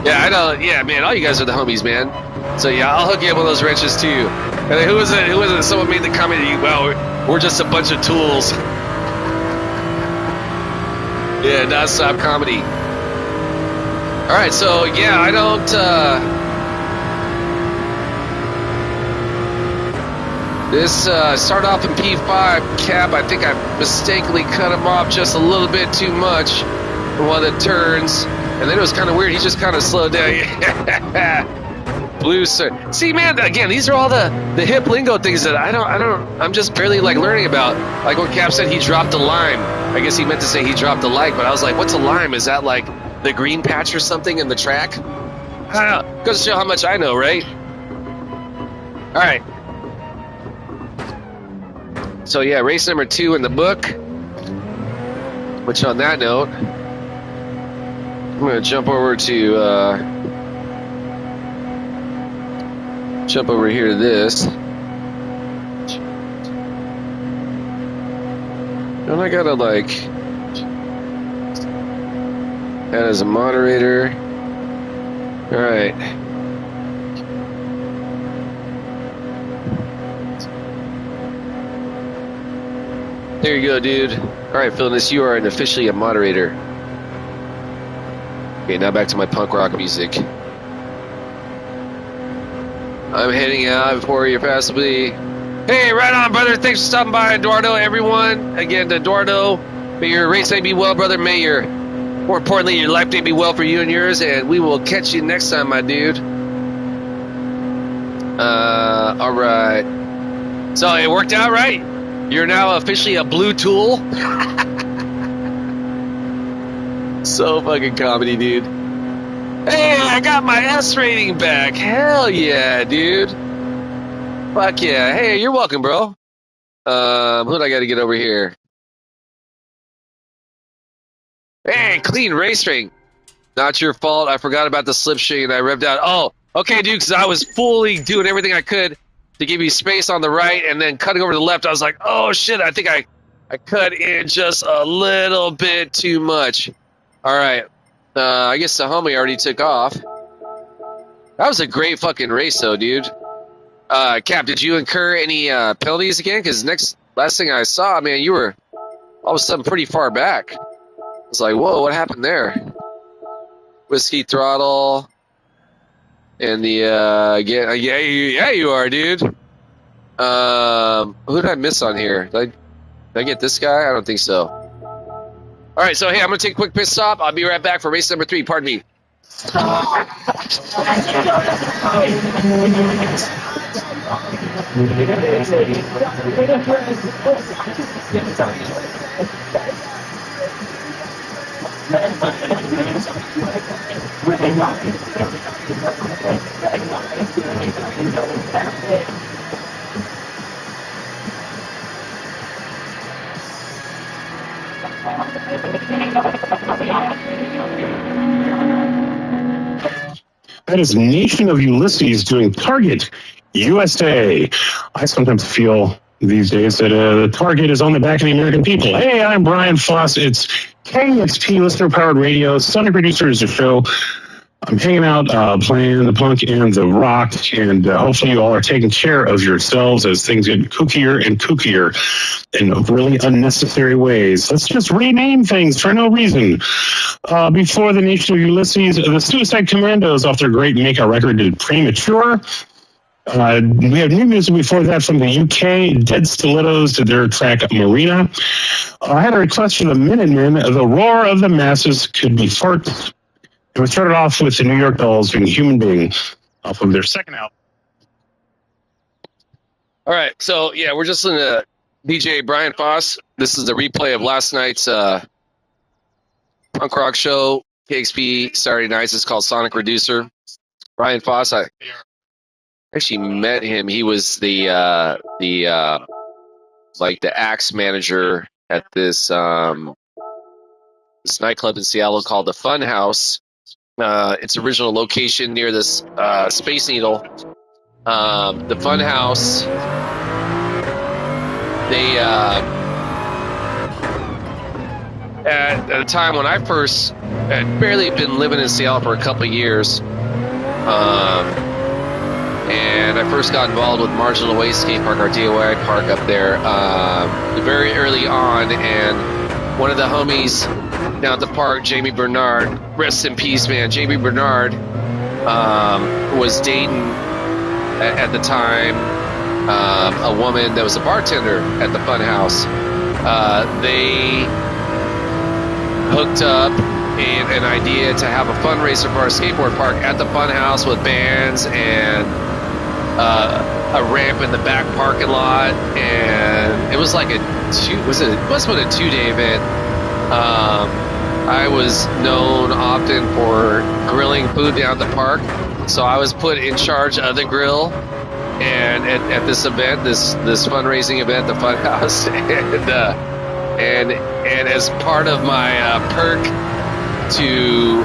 Yeah, I know. Yeah, man, all you guys are the homies, man. So yeah, I'll hook you up with those wrenches too. And then who was it? Someone made the comment, well, we're just a bunch of tools. Yeah, non-stop comedy. All right, so yeah, I don't. This started off in P5 Cap. I think I mistakenly cut him off just a little bit too much for one of the turns, and then it was kind of weird. He just kind of slowed down. Blue sir. See, man, again, these are all the hip lingo things that I'm just barely like learning about. Like when Cap said he dropped a lime. I guess he meant to say he dropped a like, but I was like, what's a lime? Is that like the green patch or something in the track? Goes to show how much I know, right? All right. So yeah, race number 2 in the book. Which on that note, I'm gonna jump over here to this. And I gotta like add as a moderator. All right. There you go, dude. All right, Philness, you are officially a moderator. Okay, now back to my punk rock music. I'm heading out before you're passably. Hey, right on, brother. Thanks for stopping by, Eduardo, everyone. Again, Eduardo, may your race day be well, brother. May more importantly, your life day be well for you and yours, and we will catch you next time, my dude. All right. So it worked out, right? You're now officially a blue tool. So fucking comedy, dude. Hey, I got my S rating back. Hell yeah, dude. Fuck yeah. Hey, you're welcome, bro. Who do I got to get over here? Hey, clean race ring. Not your fault. I forgot about the slipstream and I revved out. Oh, okay, dude, because I was fully doing everything I could to give you space on the right and then cutting over to the left. I was like, oh, shit, I think I cut in just a little bit too much. All right. I guess the homie already took off. That was a great fucking race, though, dude. Cap, did you incur any penalties again? Because last thing I saw, man, you were all of a sudden pretty far back. I was like, whoa, what happened there? Whiskey throttle. And the, yeah, you are, dude. Who did I miss on here? Did I get this guy? I don't think so. All right, so, hey, I'm going to take a quick pit stop. I'll be right back for race number 3. Pardon me. That is Nation of Ulysses doing Target USA. I sometimes feel these days that the target is on the back of the American people. Hey, I'm Brian Foss. It's KXP listener-powered radio. Sonic Producer is the show. I'm hanging out, playing the punk and the rock, and hopefully you all are taking care of yourselves as things get kookier and kookier in really unnecessary ways. Let's just rename things for no reason. Before the Nation of Ulysses, the Suicide Commandos off their great Make-A record did Premature. We have new music before that from the UK. Dead Stilettos did their track Marina. I had a request from the Minutemen. The Roar of the Masses Could Be Farts. And we started off with the New York Dolls doing Human Being off of their second album. All right, so yeah, we're just listening to DJ Brian Foss. This is the replay of last night's punk rock show, KXP Saturday nights. It's called Sonic Reducer. Brian Foss, I actually met him. He was the axe manager at this nightclub in Seattle called the Fun House. Its original location near this Space Needle. The Fun House. They at a time when I first had barely been living in Seattle for a couple of years. And I first got involved with Marginal Waste Skate Park, our DOI park up there, very early on. And one of the homies down at the park, Jamie Bernard, rest in peace, man. Jamie Bernard was dating at the time a woman that was a bartender at the Fun House. They hooked up an idea to have a fundraiser for our skateboard park at the Fun House with bands and a ramp in the back parking lot, and it was like it must have been a 2-day event. I was known often for grilling food down at the park, so I was put in charge of the grill. And at this event, this fundraising event, the Fun House, and as part of my perk to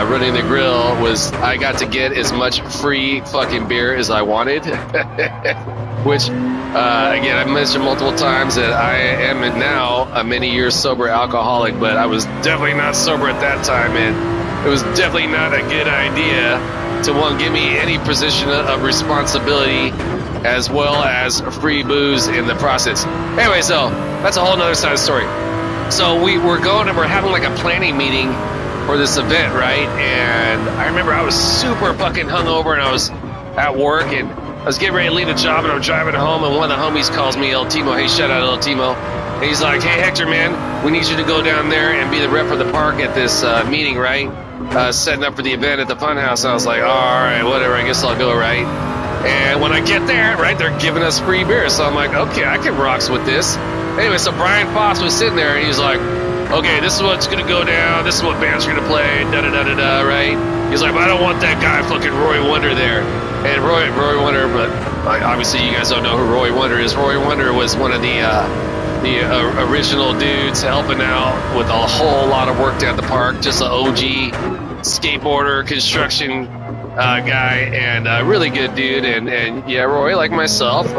running the grill was I got to get as much free fucking beer as I wanted, which again I mentioned multiple times that I am now a many years sober alcoholic, but I was definitely not sober at that time, and it was definitely not a good idea to give me any position of responsibility as well as free booze in the process. Anyway, so that's a whole nother side of the story. So we're going and we're having like a planning meeting for this event, right? And I remember I was super fucking hungover, and I was at work, and I was getting ready to leave the job, and I'm driving home, and one of the homies calls me ultima. Hey, shout out ultima. And he's like, hey, Hector, man, we need you to go down there and be the rep for the park at this meeting, right? Setting up for the event at the Fun House. And I was like, oh, all right, whatever, I guess I'll go, right? And when I get there, right, they're giving us free beer. So I'm like, okay, I can rocks with this. Anyway, so Brian Foss was sitting there, and he's like, okay, this is what's going to go down. This is what bands are going to play, da-da-da-da-da, right? He's like, but I don't want that guy fucking Roy Wonder there. And Roy Wonder, but obviously you guys don't know who Roy Wonder is. Roy Wonder was one of the original dudes helping out with a whole lot of work down at the park. Just an OG skateboarder, construction guy, and a really good dude. And yeah, Roy, like myself, more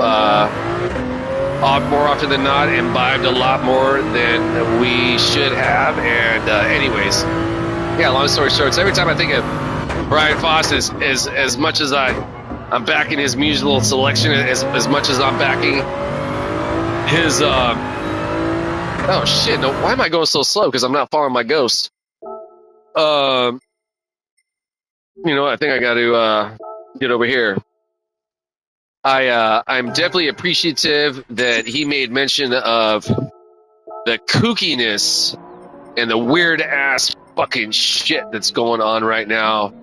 often than not, imbibed a lot more than we should have. And anyways, yeah, long story short, so every time I think of Brian Foss, as much as I'm backing his musical selection, as much as I'm backing his oh shit, no, why am I going so slow? Because I'm not following my ghost. You know, I think I got to get over here. I'm definitely appreciative that he made mention of the kookiness and the weird ass fucking shit that's going on right now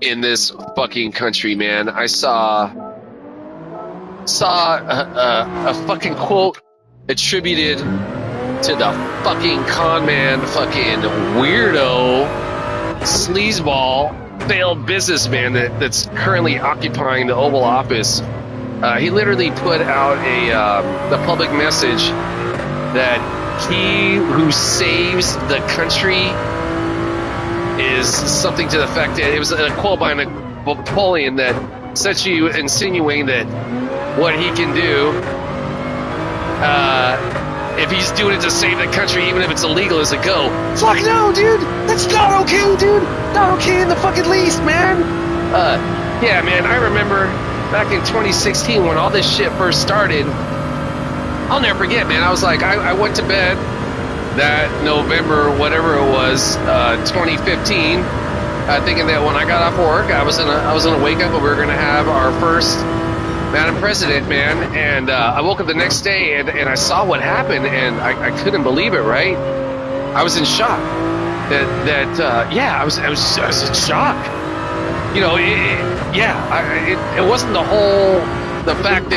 in this fucking country, man. I saw a fucking quote attributed to the fucking con man, fucking weirdo, sleazeball, failed businessman that's currently occupying the Oval Office. He literally put out the public message that he who saves the country is something to the effect that it was a quote by Napoleon that essentially insinuating that what he can do, if he's doing it to save the country, even if it's illegal, is a go. Fuck no, dude! That's not okay, dude! Not okay in the fucking least, man! Yeah, man, I remember back in 2016 when all this shit first started. I'll never forget, man. I was like, I went to bed that November, whatever it was, 2015, thinking that when I got off work, I was gonna wake up and we were gonna have our first Madam President, man. And I woke up the next day and I saw what happened, and I couldn't believe it. Right? I was in shock. I was in shock. You know, it wasn't the fact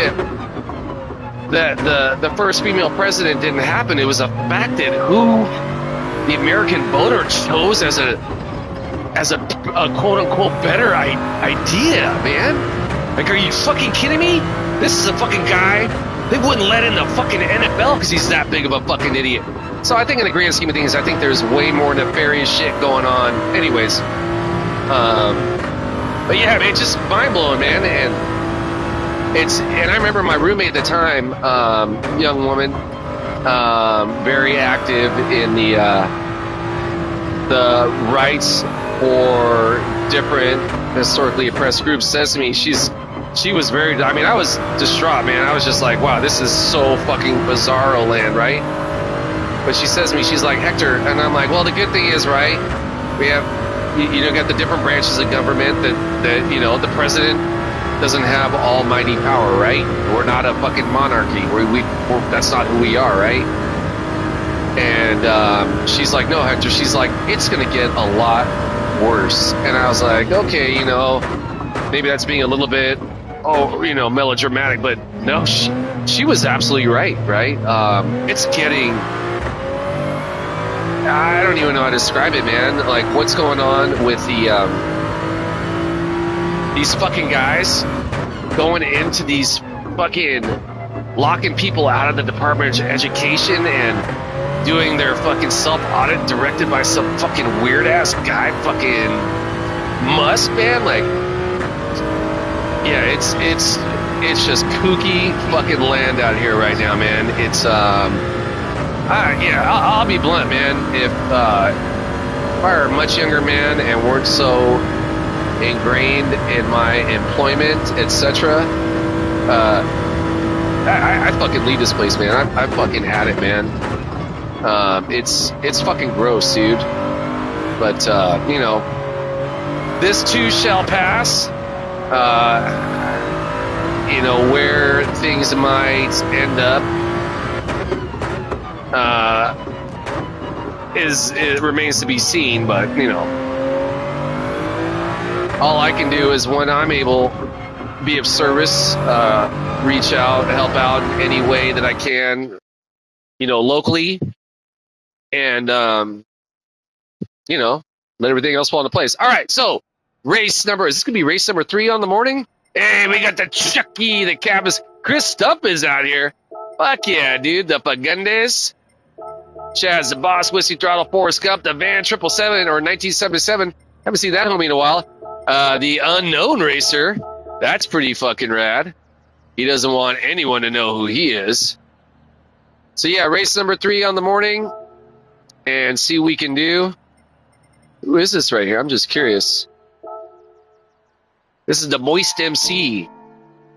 that the first female president didn't happen. It was a fact that who the American voter chose as a quote unquote better idea, man. Like, are you fucking kidding me? This is a fucking guy they wouldn't let in the fucking NFL because he's that big of a fucking idiot. So I think in the grand scheme of things, I think there's way more nefarious shit going on. Anyways, but yeah, man, just mind blowing, man. And I remember my roommate at the time, young woman, very active in the the rights for different historically oppressed groups says to me, she was very, I mean, I was distraught, man. I was just like, wow, this is so fucking bizarro land, right? But she says to me, she's like, Hector, and I'm like, well, the good thing is, right, we have, you know, got the different branches of government that you know, the president doesn't have almighty power, right? We're not a fucking monarchy. We're that's not who we are, right? And she's like, no, Hector. She's like, it's going to get a lot worse. And I was like, okay, you know, maybe that's being a little bit, you know, melodramatic. But no, she was absolutely right? It's getting, I don't even know how to describe it, man. Like, what's going on with these fucking guys going into these fucking locking people out of the Department of Education and doing their fucking self-audit directed by some fucking weird-ass guy, fucking Musk, man. Like, yeah, it's just kooky fucking land out here right now, man. It's, I'll be blunt, man. If I were a much younger man and weren't so ingrained in my employment, etc., I fucking leave this place, man. I fucking had it, man. It's fucking gross, dude. But, you know, this too shall pass. You know, where things might end up, it remains to be seen, but, you know, all I can do is when I'm able be of service, reach out, help out in any way that I can, you know, locally. And, you know, let everything else fall into place. All right, so is this going to be race number 3 on the morning? Hey, we got the Chucky, the Cabas. Chris Stump is out here. Fuck yeah, dude. The Fagundes. Chaz, the Boss, Whiskey Throttle, Forrest Gump, the Van 777 or 1977. Haven't seen that homie in a while. The Unknown Racer. That's pretty fucking rad. He doesn't want anyone to know who he is. So yeah, race number 3 on the morning. And see what we can do. Who is this right here? I'm just curious. This is the Moist MC.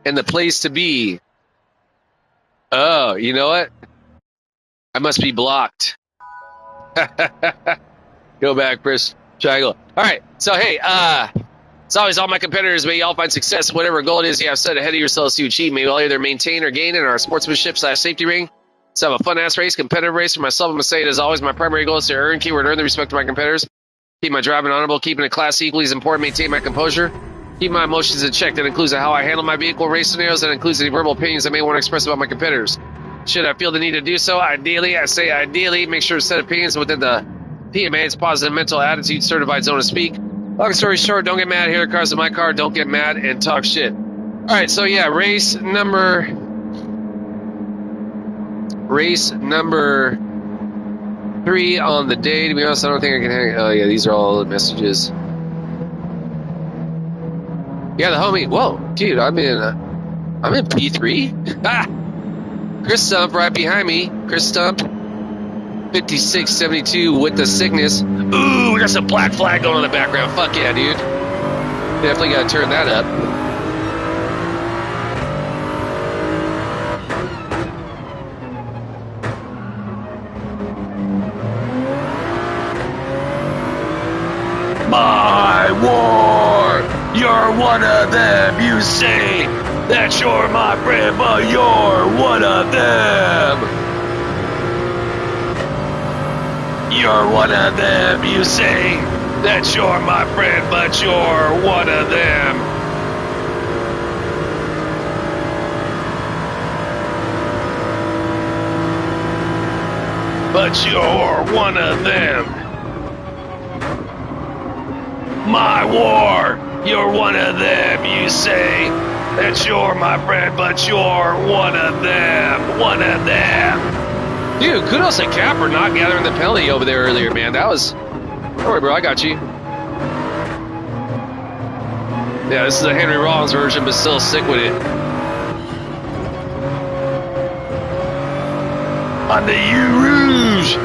And the place to be. Oh, you know what? I must be blocked. Go back, Chris. Triangle. All right. So, hey, as always, all my competitors, may y'all find success, whatever goal it is you have set ahead of yourselves to achieve. May you all either maintain or gain in our sportsmanship/safety ring. Let's have a fun-ass race, competitive race. For myself, I'm going to say it as always, my primary goal is to earn the respect of my competitors. Keep my driving honorable, keeping it class equally as important, maintain my composure. Keep my emotions in check. That includes how I handle my vehicle race scenarios. That includes any verbal opinions I may want to express about my competitors. Should I feel the need to do so, ideally, make sure to set opinions within the PMA's positive mental attitude certified zone to speak. Long story short, don't get mad. Here are cars in my car. Don't get mad and talk shit. All right, so yeah, race number 3 on the day. To be honest, I don't think I can hang. Oh yeah, these are all the messages. Yeah, the homie. Whoa, dude, I'm in P3. Ah, Chris Stump right behind me. Chris Stump, 5672 with the sickness. Ooh, we got some black flag going on in the background. Fuck yeah, dude. Definitely got to turn that up. My war, you're one of them. You say that you're my friend, but you're one of them. You're one of them. You say that you're my friend, but you're one of them. But you're one of them. My war, you're one of them. You say that you're my friend, but you're one of them. One of them. Dude, kudos to Cap for not gathering the penalty over there earlier, man. That was... Don't worry, bro. I got you. Yeah, this is a Henry Rollins version, but still sick with it. On the U Rouge.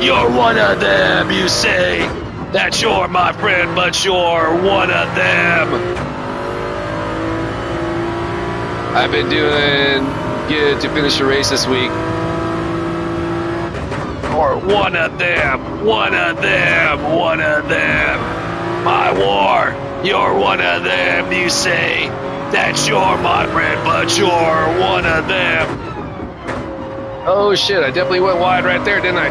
You're one of them, you say that you're my friend, but you're one of them. I've been doing good to finish a race this week. Or one of them, one of them, one of them. My war, you're one of them, you say that you're my friend, but you're one of them. Oh shit, I definitely went wide right there, didn't I?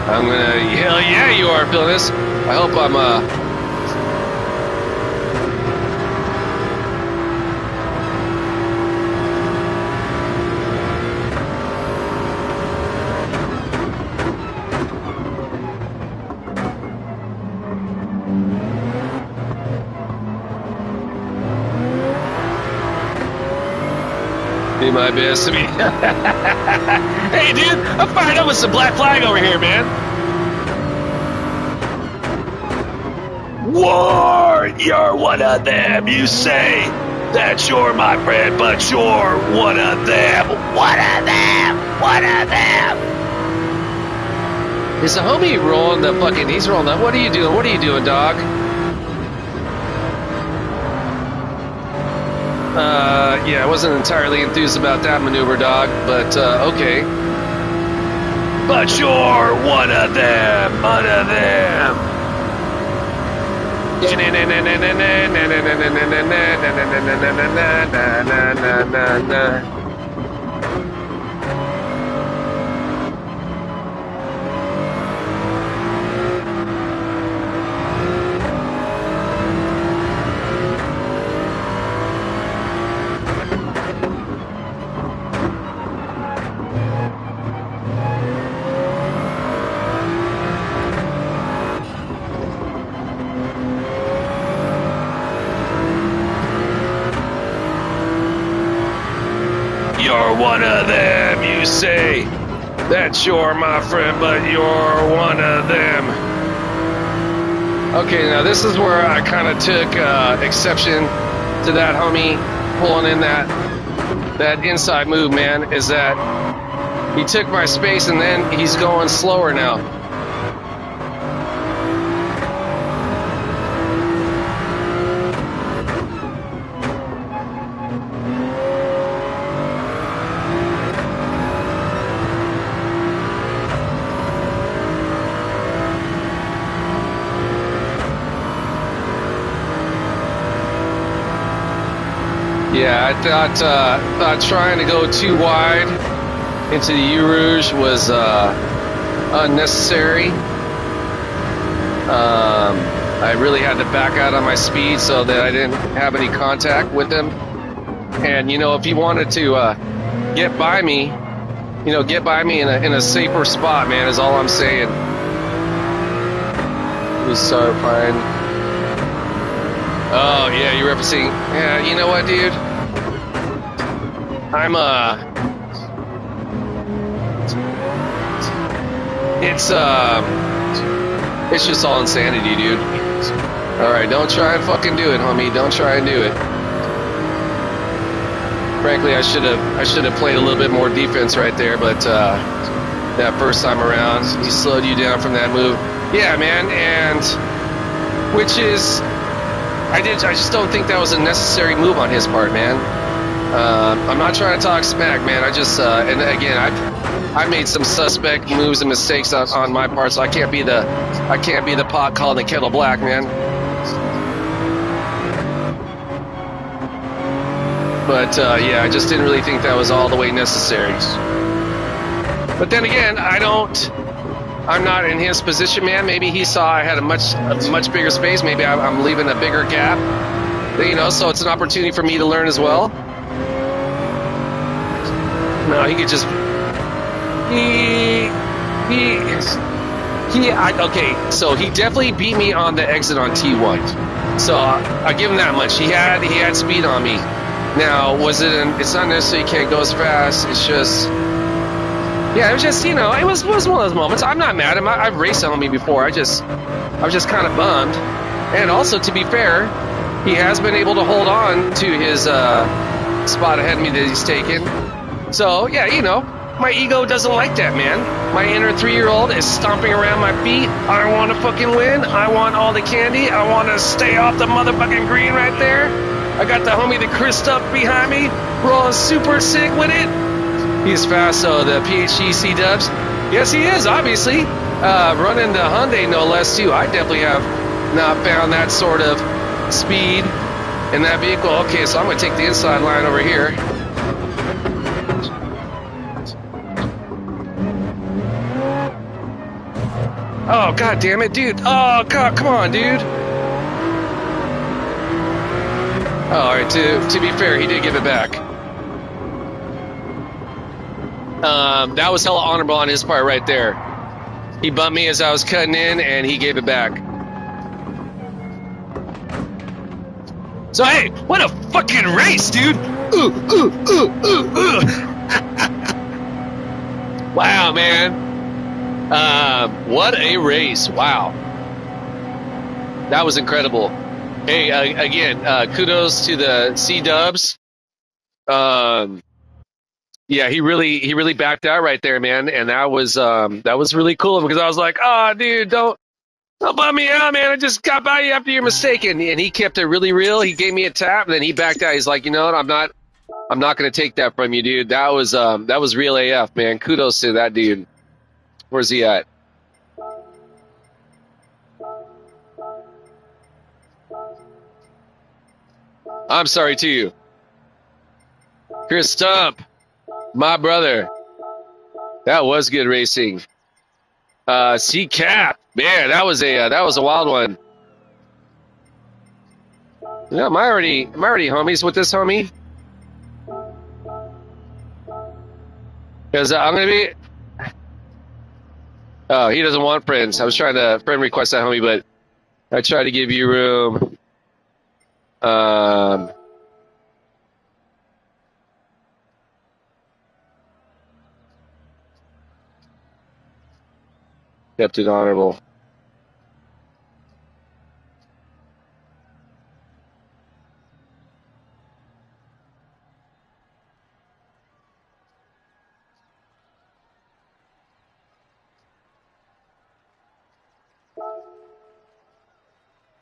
I'm gonna, hell yeah you are, Phyllis. I hope I'm, do my best to be. Hey, dude, I'm fired up with some black flag over here, man. War, you're one of them. You say that you're my friend, but you're one of them. One of them. One of them. Is the homie rolling the fucking? He's rolling up. What are you doing? What are you doing, dog? Yeah, I wasn't entirely enthused about that maneuver, dog, but, okay. But you're one of them, one of them. You're one of them, you say that you're my friend, but you're one of them. Okay, now this is where I kind of took exception to that homie pulling in that inside move, man, is that he took my space and then he's going slower now. Yeah, I thought trying to go too wide into the U Rouge was unnecessary. I really had to back out on my speed so that I didn't have any contact with him. And, you know, if he wanted to get by me, you know, get by me in a safer spot, man, is all I'm saying. He was so fine. Oh, yeah, you're referencing. Yeah, you know what, dude? It's just all insanity, dude. Alright, don't try and fucking do it, homie. Don't try and do it. Frankly, I should have played a little bit more defense right there, but that first time around, he slowed you down from that move. Yeah, man, and which is I just don't think that was a necessary move on his part, man. I'm not trying to talk smack, man. I just and again, I made some suspect moves and mistakes on my part, so I can't be the pot calling the kettle black, man. But yeah, I just didn't really think that was all the way necessary. But then again, I'm not in his position, man. Maybe he saw I had a much bigger space. Maybe I'm leaving a bigger gap. You know, so it's an opportunity for me to learn as well. No, he could just okay. So he definitely beat me on the exit on T1. So I give him that much. He had speed on me. Now, it's not necessarily you can't go as fast. It's just Yeah, it was just, it was one of those moments. I'm not mad at him. I've raced a homie before. I was just kind of bummed. And also, to be fair, he has been able to hold on to his spot ahead of me that he's taken. So, yeah, my ego doesn't like that, man. My inner 3-year-old is stomping around my feet. I want to fucking win. I want all the candy. I want to stay off the motherfucking green right there. I got the homie, the Chris up behind me, rolling super sick with it. He's fast, so the PhD C-dubs. Yes, he is, obviously. Running the Hyundai, no less, too. I definitely have not found that sort of speed in that vehicle. Okay, so I'm going to take the inside line over here. Oh, god damn it, dude. Oh, god, come on, dude. Oh, all right, to be fair, he did give it back. That was hella honorable on his part right there. He bumped me as I was cutting in, and he gave it back. So, hey, what a fucking race, dude. Wow, man. What a race. Wow. That was incredible. Hey, again, kudos to the C-dubs. Yeah, he really backed out right there, man. And that was really cool because I was like, oh, dude, don't bum me out, man. I just got by you after your mistake. And he kept it really real. He gave me a tap and then he backed out. He's like, you know what? I'm not going to take that from you, dude. That was real AF, man. Kudos to that dude. Where's he at? I'm sorry to you. Chris Stump, my brother. That was good racing. C-Cap, man, that was a wild one. Am I already homies with this homie? Because I'm gonna be. Oh, he doesn't want friends. I was trying to friend request that homie, but I tried to give you room. Kept it honorable.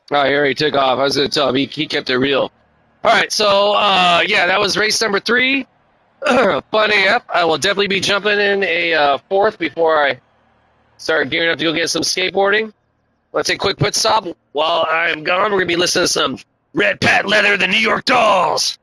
Oh, he already took off. I was going to tell him he kept it real. All right, so, yeah, that was race number 3. Fun AF. I will definitely be jumping in a fourth before I start gearing up to go get some skateboarding. Let's take a quick pit stop. While I'm gone, we're going to be listening to some Red Pat Leather, the New York Dolls.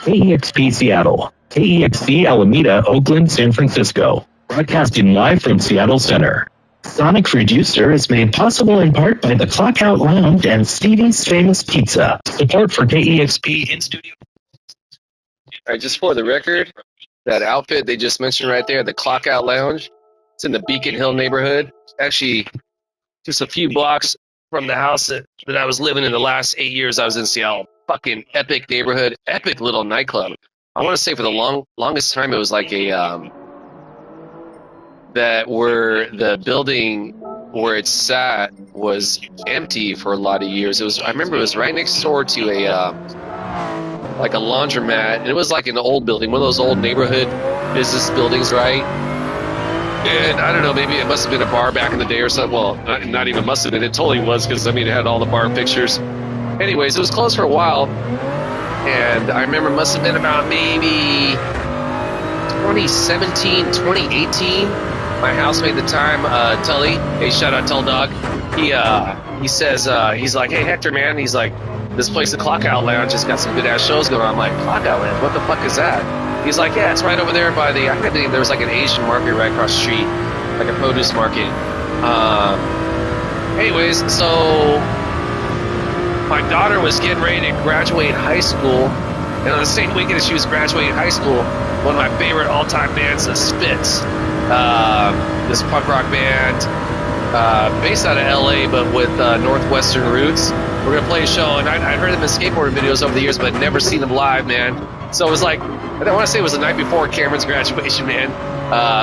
KEXP Seattle, KEXC Alameda, Oakland, San Francisco. Broadcasting live from Seattle Center. Sonic Producer is made possible in part by the Clock Out Lounge and Stevie's Famous Pizza. Support for KEXP in studio. All right, just for the record, that outfit they just mentioned right there, the Clock Out Lounge, it's in the Beacon Hill neighborhood. Actually, just a few blocks from the house that I was living in the last 8 years I was in Seattle. Fucking epic neighborhood, epic little nightclub. I want to say for the longest time it was like a that where the building where it sat was empty for a lot of years. I remember it was right next door to a like a laundromat. And it was like an old building, one of those old neighborhood business buildings, right? And I don't know, maybe it must have been a bar back in the day or something. Well, not even must have been. It totally was, because I mean, it had all the bar pictures. Anyways, it was closed for a while. And I remember it must have been about maybe 2017, 2018. My housemate at the time, Tully, hey, shout out Tull Dog. He says, he's like, hey, Hector, man. He's like, this place, the Clock Out Lounge, has got some good ass shows going on. I'm like, Clock Out Lounge? What the fuck is that? He's like, yeah, it's right over there by the, I can't believe there was like an Asian market right across the street, like a produce market. Anyways, so my daughter was getting ready to graduate high school, and on the same weekend as she was graduating high school, one of my favorite all-time bands, the Spitz, this punk rock band, based out of LA, but with Northwestern roots. We're gonna play a show, and I'd heard them in skateboarding videos over the years, but never seen them live, man. So it was like, I don't want to say it was the night before Cameron's graduation, man.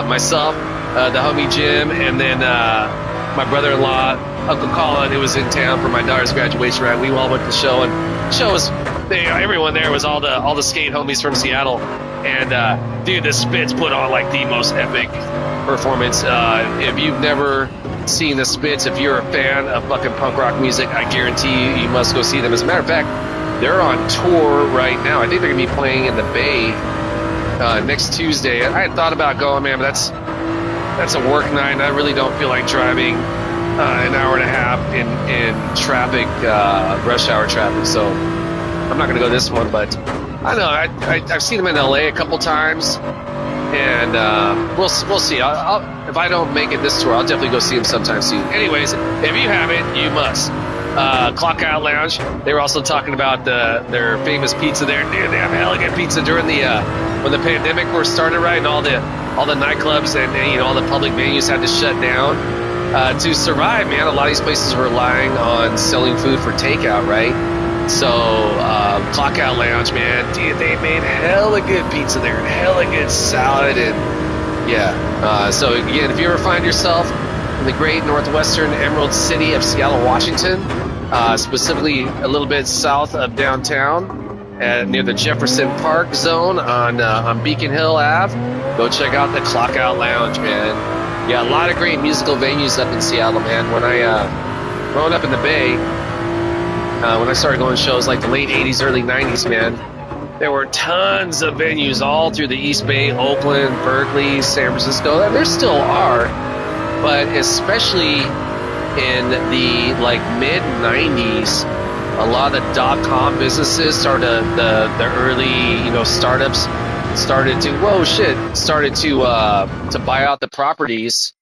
Myself, the homie Jim, and then my brother-in-law, Uncle Colin, who was in town for my daughter's graduation, right? We all went to the show, and the show was, everyone there was all the skate homies from Seattle. And dude, the Spitz put on like the most epic performance. If you've never seen the Spitz, if you're a fan of fucking punk rock music, I guarantee you must go see them. As a matter of fact, they're on tour right now. I think they're gonna be playing in the Bay next Tuesday. I had thought about going, man, but that's a work night, and I really don't feel like driving an hour and a half in traffic, rush hour traffic. So I'm not gonna go this one, but I don't know. I've seen them in LA a couple times, and we'll see. If I don't make it this tour, I'll definitely go see them sometime soon. Anyways, if you haven't, you must. Clock Out Lounge. They were also talking about their famous pizza there. Dude, they have hella good pizza during the when the pandemic first started, right? And all the nightclubs and you know, all the public venues had to shut down to survive. Man, a lot of these places were relying on selling food for takeout, right? So Clock Out Lounge, man, dude, they made hella good pizza there and hella good salad, and yeah. So again, if you ever find yourself in the great northwestern Emerald City of Seattle, Washington, specifically a little bit south of downtown, near the Jefferson Park zone on Beacon Hill Ave, go check out the Clock Out Lounge, man. Yeah, a lot of great musical venues up in Seattle, man. When I growing up in the Bay, when I started going to shows like the late 80s, early 90s, man, there were tons of venues all through the East Bay, Oakland, Berkeley, San Francisco, and there still are. But especially in the like mid 90s, a lot of the .com businesses started, the early, you know, startups started to buy out the properties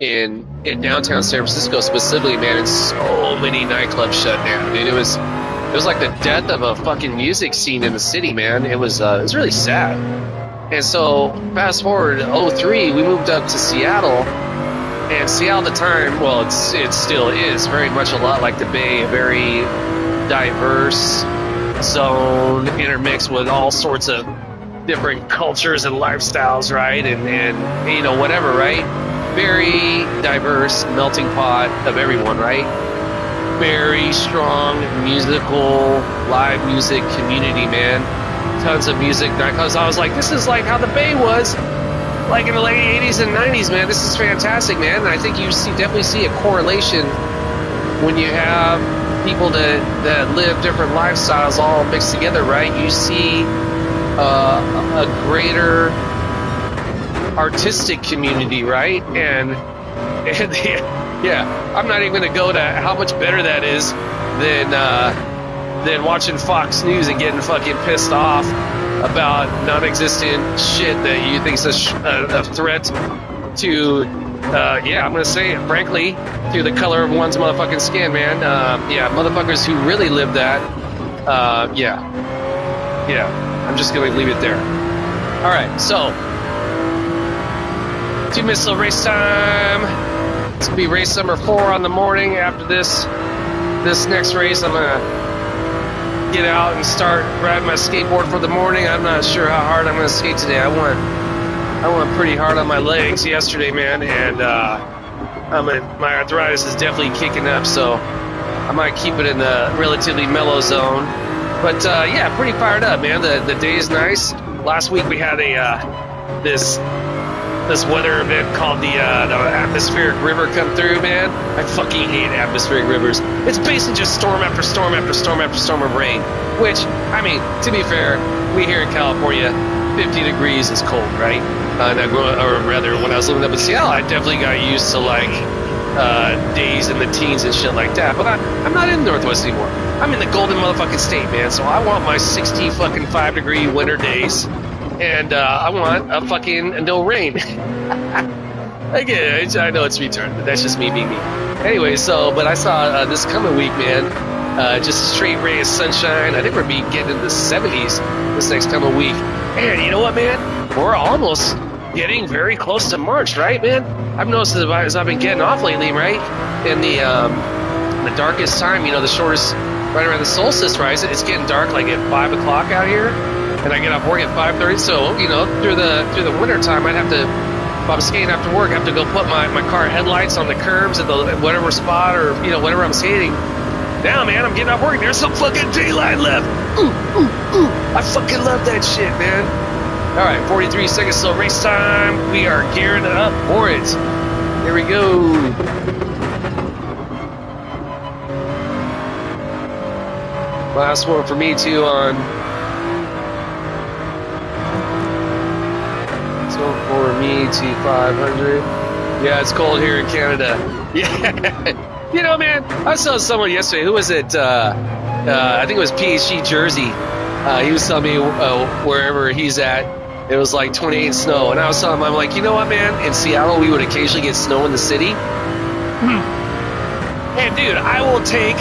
in downtown San Francisco specifically, man, and so many nightclubs shut down, dude. It was like the death of a fucking music scene in the city, man. It was really sad. And so fast forward to 03, we moved up to Seattle. And Seattle at the time, well, it still is very much a lot like the Bay, a very diverse zone, intermixed with all sorts of different cultures and lifestyles, right? And you know, whatever, right? Very diverse melting pot of everyone, right? Very strong musical, live music community, man. Tons of music nightclubs. I was like, this is like how the Bay was, like in the late 80s and 90s, man. This is fantastic, man. And I think you definitely see a correlation when you have people that live different lifestyles all mixed together, right? You see a greater artistic community, right? And yeah, I'm not even going to go to how much better that is than watching Fox News and getting fucking pissed off about non-existent shit that you think is a threat to, yeah, I'm going to say it, frankly, to the color of one's motherfucking skin, man. Yeah, motherfuckers who really live that, yeah, I'm just going to leave it there. All right, so 2 minutes till race time. It's going to be race number 4 on the morning. After this next race, I'm going to get out and start riding my skateboard for the morning. I'm not sure how hard I'm going to skate today. I went pretty hard on my legs yesterday, man, and my arthritis is definitely kicking up, so I might keep it in the relatively mellow zone. But yeah, pretty fired up, man. The day is nice. Last week we had this weather event called the atmospheric river come through, man. I fucking hate atmospheric rivers. It's basically just storm after storm after storm after storm of rain. Which, I mean, to be fair, we here in California, 50 degrees is cold, right? And when I was living up in Seattle, I definitely got used to like days in the teens and shit like that. But I'm not in the Northwest anymore. I'm in the golden motherfucking state, man. So I want my 65-degree winter days. And I want a fucking no rain. Again, I know it's retarded, but that's just me being me. Anyway, but I saw this coming week, man, just a straight ray of sunshine. I think we're getting into the 70s this next coming week. And you know what, man? We're almost getting very close to March, right, man? I've noticed as I've been getting off lately, right? In the darkest time, you know, the shortest, right around the solstice, right? It's getting dark like at 5 o'clock out here. And I get off work at 5:30, so, you know, through the winter time, I'd have to, if I'm skating after work, I have to go put my car headlights on the curbs at whatever spot or, you know, whatever I'm skating. Now, man, I'm getting off work, there's some fucking daylight left. Ooh, ooh, ooh. I fucking love that shit, man. All right, 43 seconds till race time. We are gearing up for it. Here we go. Last one for me, too, on... For me to 500. Yeah, it's cold here in Canada. Yeah. You know, man, I saw someone yesterday. Who was it? I think it was PhD Jersey. He was telling me wherever he's at, it was like 28 snow. And I was telling him, I'm like, you know what, man? In Seattle, we would occasionally get snow in the city. And, dude, I will take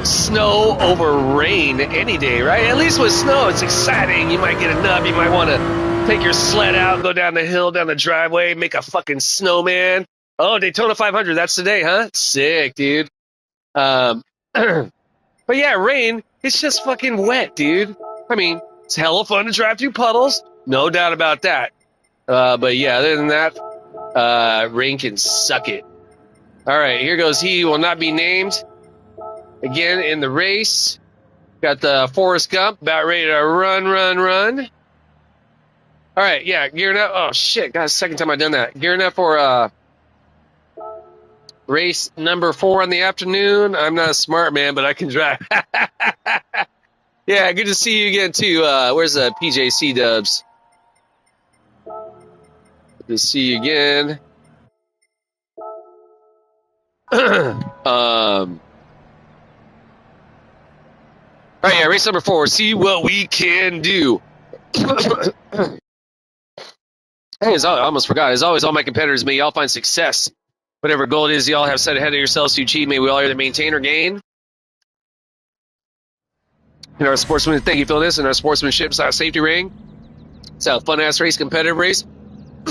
snow over rain any day, right? At least with snow, it's exciting. You might get a nub. You might want to take your sled out, go down the hill, down the driveway, make a fucking snowman. Oh, Daytona 500, that's today, huh? Sick, dude. But yeah, rain, it's just fucking wet, dude. I mean, it's hella fun to drive through puddles, no doubt about that. But yeah, other than that, rain can suck it. All right, here goes he will not be named. Again, in the race, got the Forrest Gump about ready to run. All right, yeah, gearing up. Oh, shit, God, second time I've done that. Gearing up for race number 4 in the afternoon. I'm not a smart man, but I can drive. Yeah, good to see you again, too. Where's the PJC Dubs? Good to see you again. All right, yeah, race number 4. See what we can do. Hey, I almost forgot. As always, all my competitors, may y'all find success. Whatever goal it is y'all have set ahead of yourselves to achieve, may we all either maintain or gain. In our sportsman, thank you, Phil, this, in our sportsmanship safety ring. It's a fun-ass race, competitive race.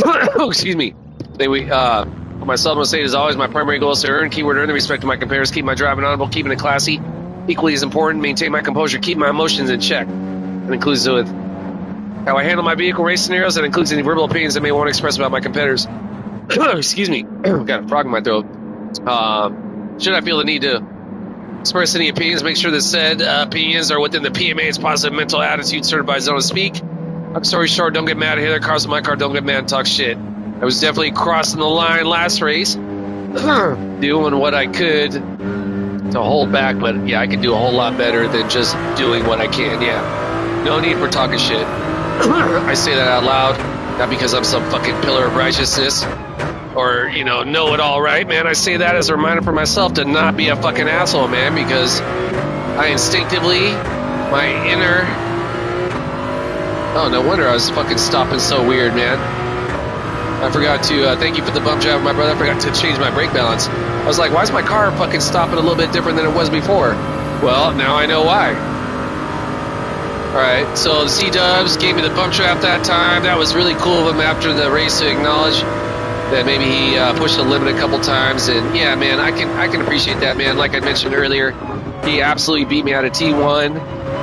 Oh, excuse me. For myself, I'm going to say it as always, my primary goal is to earn the respect of my competitors, keep my driving honorable, keeping it classy. Equally as important, maintain my composure, keep my emotions in check. That includes with how I handle my vehicle race scenarios. That includes any verbal opinions I may want to express about my competitors. Excuse me. Got a frog in my throat. Should I feel the need to express any opinions, make sure that said opinions are within the PMA's positive mental attitude certified zone to speak. I'm sorry, short, don't get mad. Hit other cars in my car, don't get mad and talk shit. I was definitely crossing the line last race. Doing what I could to hold back, but yeah, I can do a whole lot better than just doing what I can. Yeah. No need for talking shit. I say that out loud, not because I'm some fucking pillar of righteousness or, you know it all, right, man? I say that as a reminder for myself to not be a fucking asshole, man, because I instinctively, my inner... Oh, no wonder I was fucking stopping so weird, man. I forgot to, thank you for the bump job, my brother. I forgot to change my brake balance. I was like, why is my car fucking stopping a little bit different than it was before? Well, now I know why. Alright, so the C-Dubs gave me the bump trap that time. That was really cool of him after the race to acknowledge that maybe he pushed the limit a couple times. And yeah, man, I can appreciate that, man. Like I mentioned earlier, he absolutely beat me out of T1.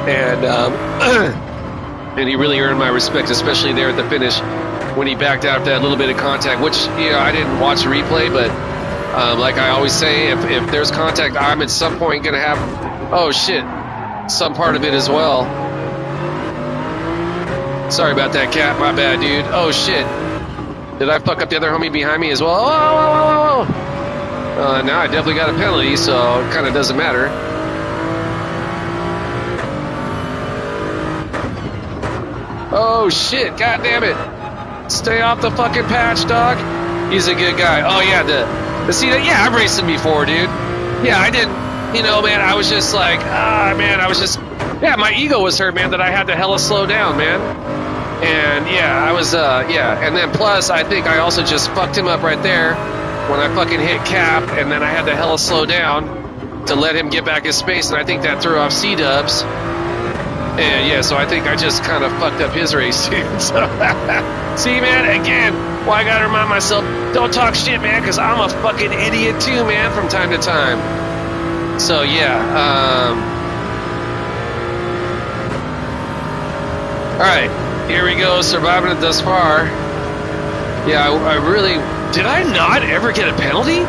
And, and he really earned my respect, especially there at the finish when he backed out that little bit of contact, which, you know, I didn't watch the replay, but Like I always say, if there's contact, I'm at some point going to have, oh shit, some part of it as well. Sorry about that, Cat. My bad, dude. Oh shit. Did I fuck up the other homie behind me as well? Oh. Now I definitely got a penalty, so it kind of doesn't matter. Oh shit, god damn it. Stay off the fucking patch, dog. He's a good guy. Oh yeah, yeah, I've raced him before, dude. Yeah, I didn't, man, I was just like, my ego was hurt, man, that I had to hella slow down, man. And yeah, I was, and then plus, I think I also just fucked him up right there when I fucking hit cap, and then I had to hella slow down to let him get back his space, and I think that threw off C-dubs. And yeah, so I think I just kind of fucked up his race, dude. So, see, man, again, I gotta remind myself, don't talk shit, man, because I'm a fucking idiot too, man, from time to time. So yeah, alright, here we go, surviving it thus far. Yeah, I really, did I not ever get a penalty?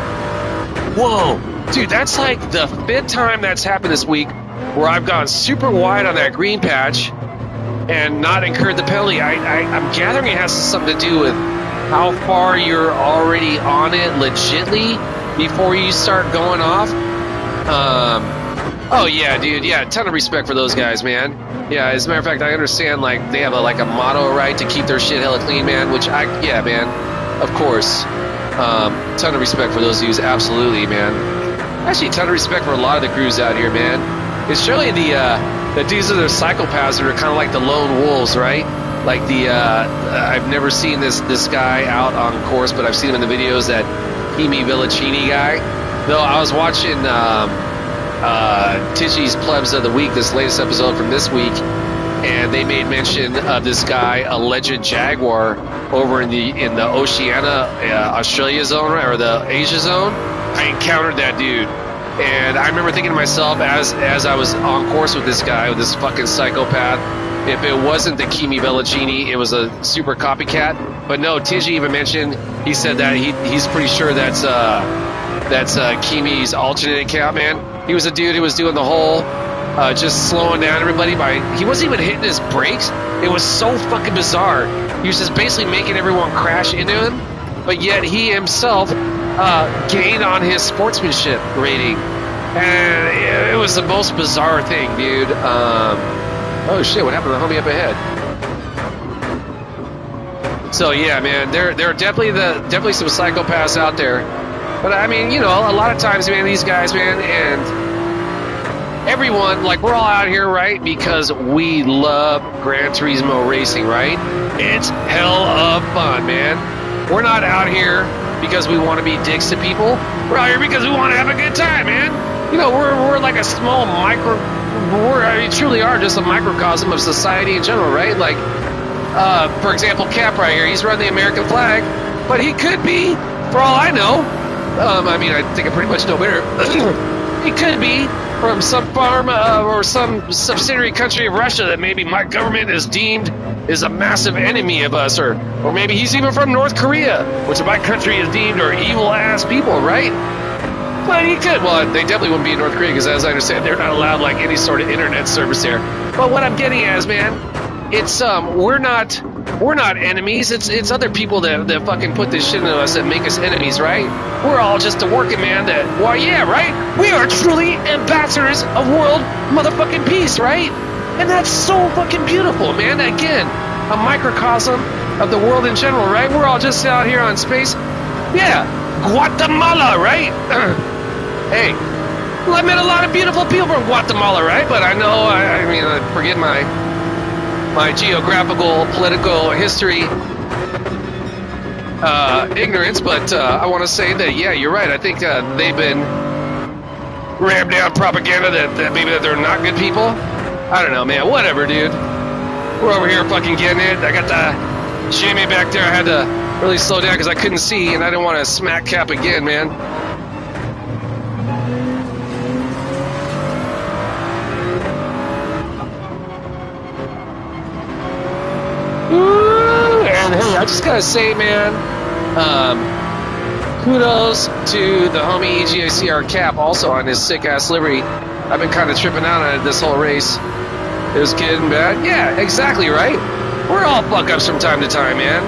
Whoa, dude, that's like the 5th time that's happened this week where I've gone super wide on that green patch and not incurred the penalty. I'm gathering it has something to do with how far you're already on it legitly before you start going off. Oh yeah, dude. Yeah, ton of respect for those guys, man. Yeah, as a matter of fact, I understand like they have a motto, right, to keep their shit hella clean, man. Which yeah, man, of course. Ton of respect for those dudes, absolutely, man. Actually, ton of respect for a lot of the crews out here, man. It's surely the dudes that are psychopaths that are kind of like the lone wolves, right? Like I've never seen this guy out on course, but I've seen him in the videos, that Kimi Villacini guy. Though I was watching Tichy's Plebs of the Week, this latest episode from this week, and they made mention of this guy, Alleged Jaguar, over in the Oceania, Australia zone, right, or the Asia zone. I encountered that dude. And I remember thinking to myself, as I was on course with this guy, with this fucking psychopath, if it wasn't the Kimi Villacini, it was a super copycat. But no, Tiggy even mentioned, he said that he's pretty sure that's Kimi's alternate account, man. He was a dude who was doing the whole just slowing down everybody he wasn't even hitting his brakes. It was so fucking bizarre. He was just basically making everyone crash into him, but yet he himself gained on his sportsmanship rating, and it was the most bizarre thing, dude. Oh shit, what happened to the homie up ahead? So yeah, man, there are definitely some psychopaths out there, but I mean, a lot of times, man, these guys, man, and everyone, like, we're all out here, right, because we love Gran Turismo racing, right? It's hell of fun, man. We're not out here because we want to be dicks to people. We're out here because we want to have a good time, man. We're like a small we truly are just a microcosm of society in general, right? Like, for example, Cap right here, he's running the American flag, but he could be, for all I know, I mean, I think I pretty much know better. He could be from some farm or some subsidiary country of Russia that maybe my government is deemed is a massive enemy of us, or maybe he's even from North Korea, which my country is deemed are evil ass people, right? But he could. Well, they definitely wouldn't be in North Korea because, as I understand, they're not allowed like any sort of internet service there. But what I'm getting at is, man, it's we're not enemies. It's other people that fucking put this shit into us that make us enemies, right? We're all just a working man that, well, yeah, right? We are truly ambassadors of world motherfucking peace, right? And that's so fucking beautiful, man. Again, a microcosm of the world in general, right? We're all just out here on space. Yeah, Guatemala, right? Hey, well, I met a lot of beautiful people from Guatemala, right? But I know, I mean, forget my geographical, political history ignorance, but I want to say that, yeah, you're right. I think they've been rammed down propaganda that maybe that they're not good people. I don't know, man. Whatever, dude. We're over here fucking getting it. I got the Jamie back there. I had to really slow down because I couldn't see, and I didn't want to smack Cap again, man. And hey, I just gotta say, man, kudos to the homie EGACR Cap also on his sick ass livery. I've been kind of tripping out on it this whole race. It was good and bad. Yeah, exactly right. We're all fuck ups from time to time, man.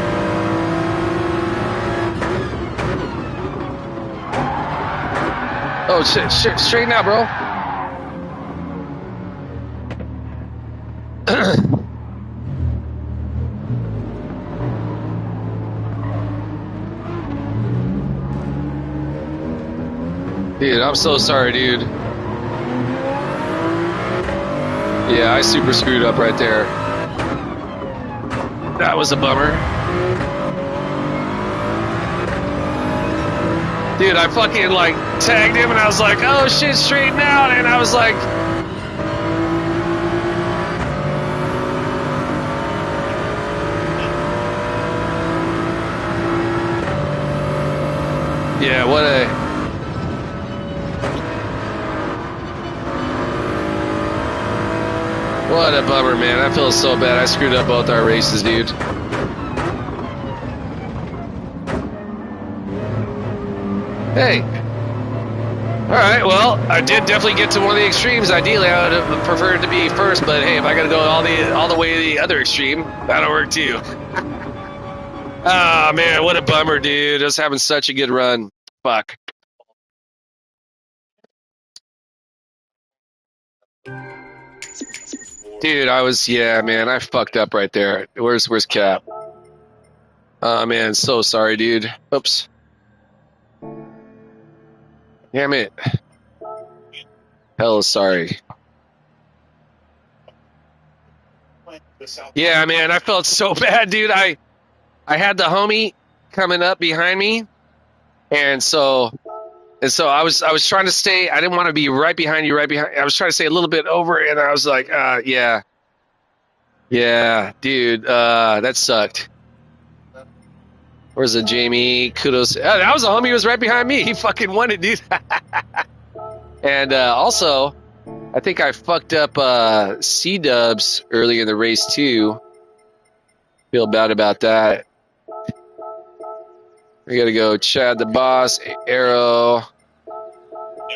Oh shit, straighten out, bro. Dude, I'm so sorry, dude. Yeah, I super screwed up right there. That was a bummer. Dude, I fucking like tagged him and I was like, oh shit, straighten out. And I was like, yeah, what a bummer, man. I feel so bad. I screwed up both our races, dude. Hey. All right, well, I did definitely get to one of the extremes. Ideally, I would have preferred to be first, but hey, if I got to go all the way to the other extreme, that'll work too. Oh, man, what a bummer, dude. I was having such a good run. Fuck. Dude, yeah, man, I fucked up right there. Where's Cap? Oh, man, so sorry, dude. Oops. Damn it. Hell sorry. Yeah, man, I felt so bad, dude. I had the homie coming up behind me, and so I was trying to stay. I didn't want to be right behind you, I was trying to stay a little bit over, and I was like, yeah, dude, that sucked. Where's the Jamie? Kudos. That was a homie who was right behind me. He fucking won it, dude. And also, I think I fucked up C-dubs early in the race too. Feel bad about that. We gotta go Chad the Boss, Arrow.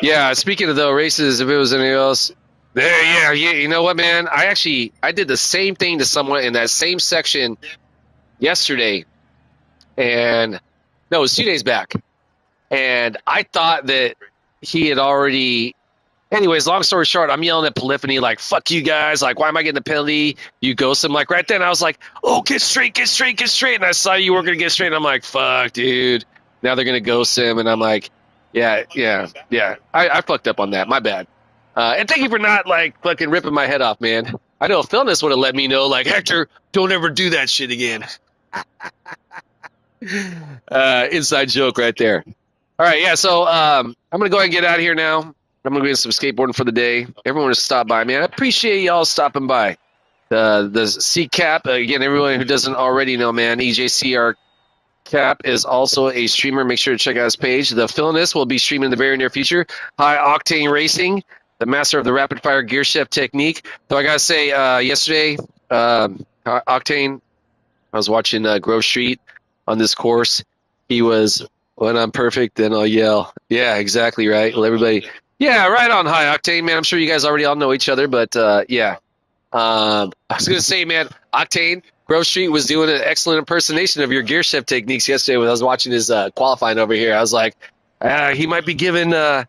Yeah, speaking of the races, if it was anything else, yeah, you know what, man? I did the same thing to someone in that same section yesterday, and no, it was 2 days back, and I thought that he had already. Anyways, long story short, I'm yelling at Polyphony like, "Fuck you guys! Like, why am I getting the penalty? You ghost him!" Like right then, I was like, "Oh, get straight!" And I saw you weren't gonna get straight, and I'm like, "Fuck, dude!" Now they're gonna ghost him, and I'm like, "Yeah." I fucked up on that. My bad. And thank you for not like fucking ripping my head off, man. I know Philness would have let me know, like, Hector, don't ever do that shit again. Inside joke right there. All right, yeah. So I'm gonna go ahead and get out of here now. I'm going to get some skateboarding for the day. Everyone has stopped by, man. I appreciate y'all stopping by. The C-Cap, again, everyone who doesn't already know, man, EJCR Cap is also a streamer. Make sure to check out his page. The Philness will be streaming in the very near future. High Octane Racing, the master of the rapid-fire gear shift technique. So I got to say, yesterday, Octane, I was watching Grove Street on this course. He was, when I'm perfect, then I'll yell. Yeah, exactly, right? Well, everybody... Yeah, right on, High Octane, man. I'm sure you guys already all know each other, but yeah. I was going to say, man, Octane, Grove Street was doing an excellent impersonation of your gear shift techniques yesterday when I was watching his qualifying over here. I was like, he might be giving Octane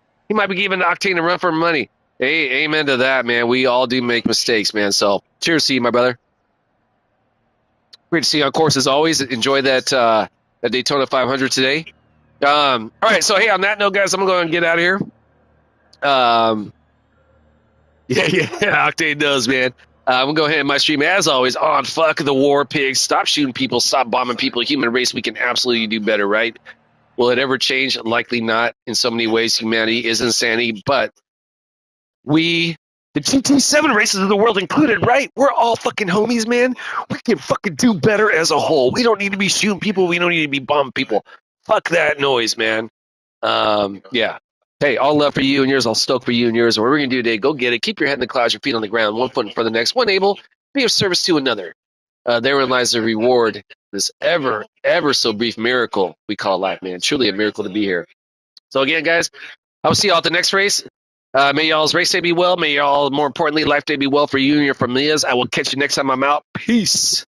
a run for money. Hey, amen to that, man. We all do make mistakes, man. So cheers to you, my brother. Great to see you on course as always. Enjoy that Daytona 500 today. All right, so hey, on that note, guys, I'm going to get out of here. Yeah, Octane does, man. I'm gonna go ahead and my stream as always on fuck the war pigs. Stop shooting people, stop bombing people. Human race, we can absolutely do better, right? Will it ever change? Likely not. In so many ways, humanity is insanity, but the GT7 races of the world included, right? We're all fucking homies, man. We can fucking do better as a whole. We don't need to be shooting people. We don't need to be bombing people. Fuck that noise, man. Yeah. Hey, all love for you and yours. I'll stoke for you and yours. What we're going to do today, go get it. Keep your head in the clouds, your feet on the ground, 1 foot in front of the next. One able, be of service to another. Therein lies the reward. this ever so brief miracle we call life, man. Truly a miracle to be here. So again, guys, I will see y'all at the next race. May y'all's race day be well. May y'all, more importantly, life day be well for you and your familias. I will catch you next time I'm out. Peace.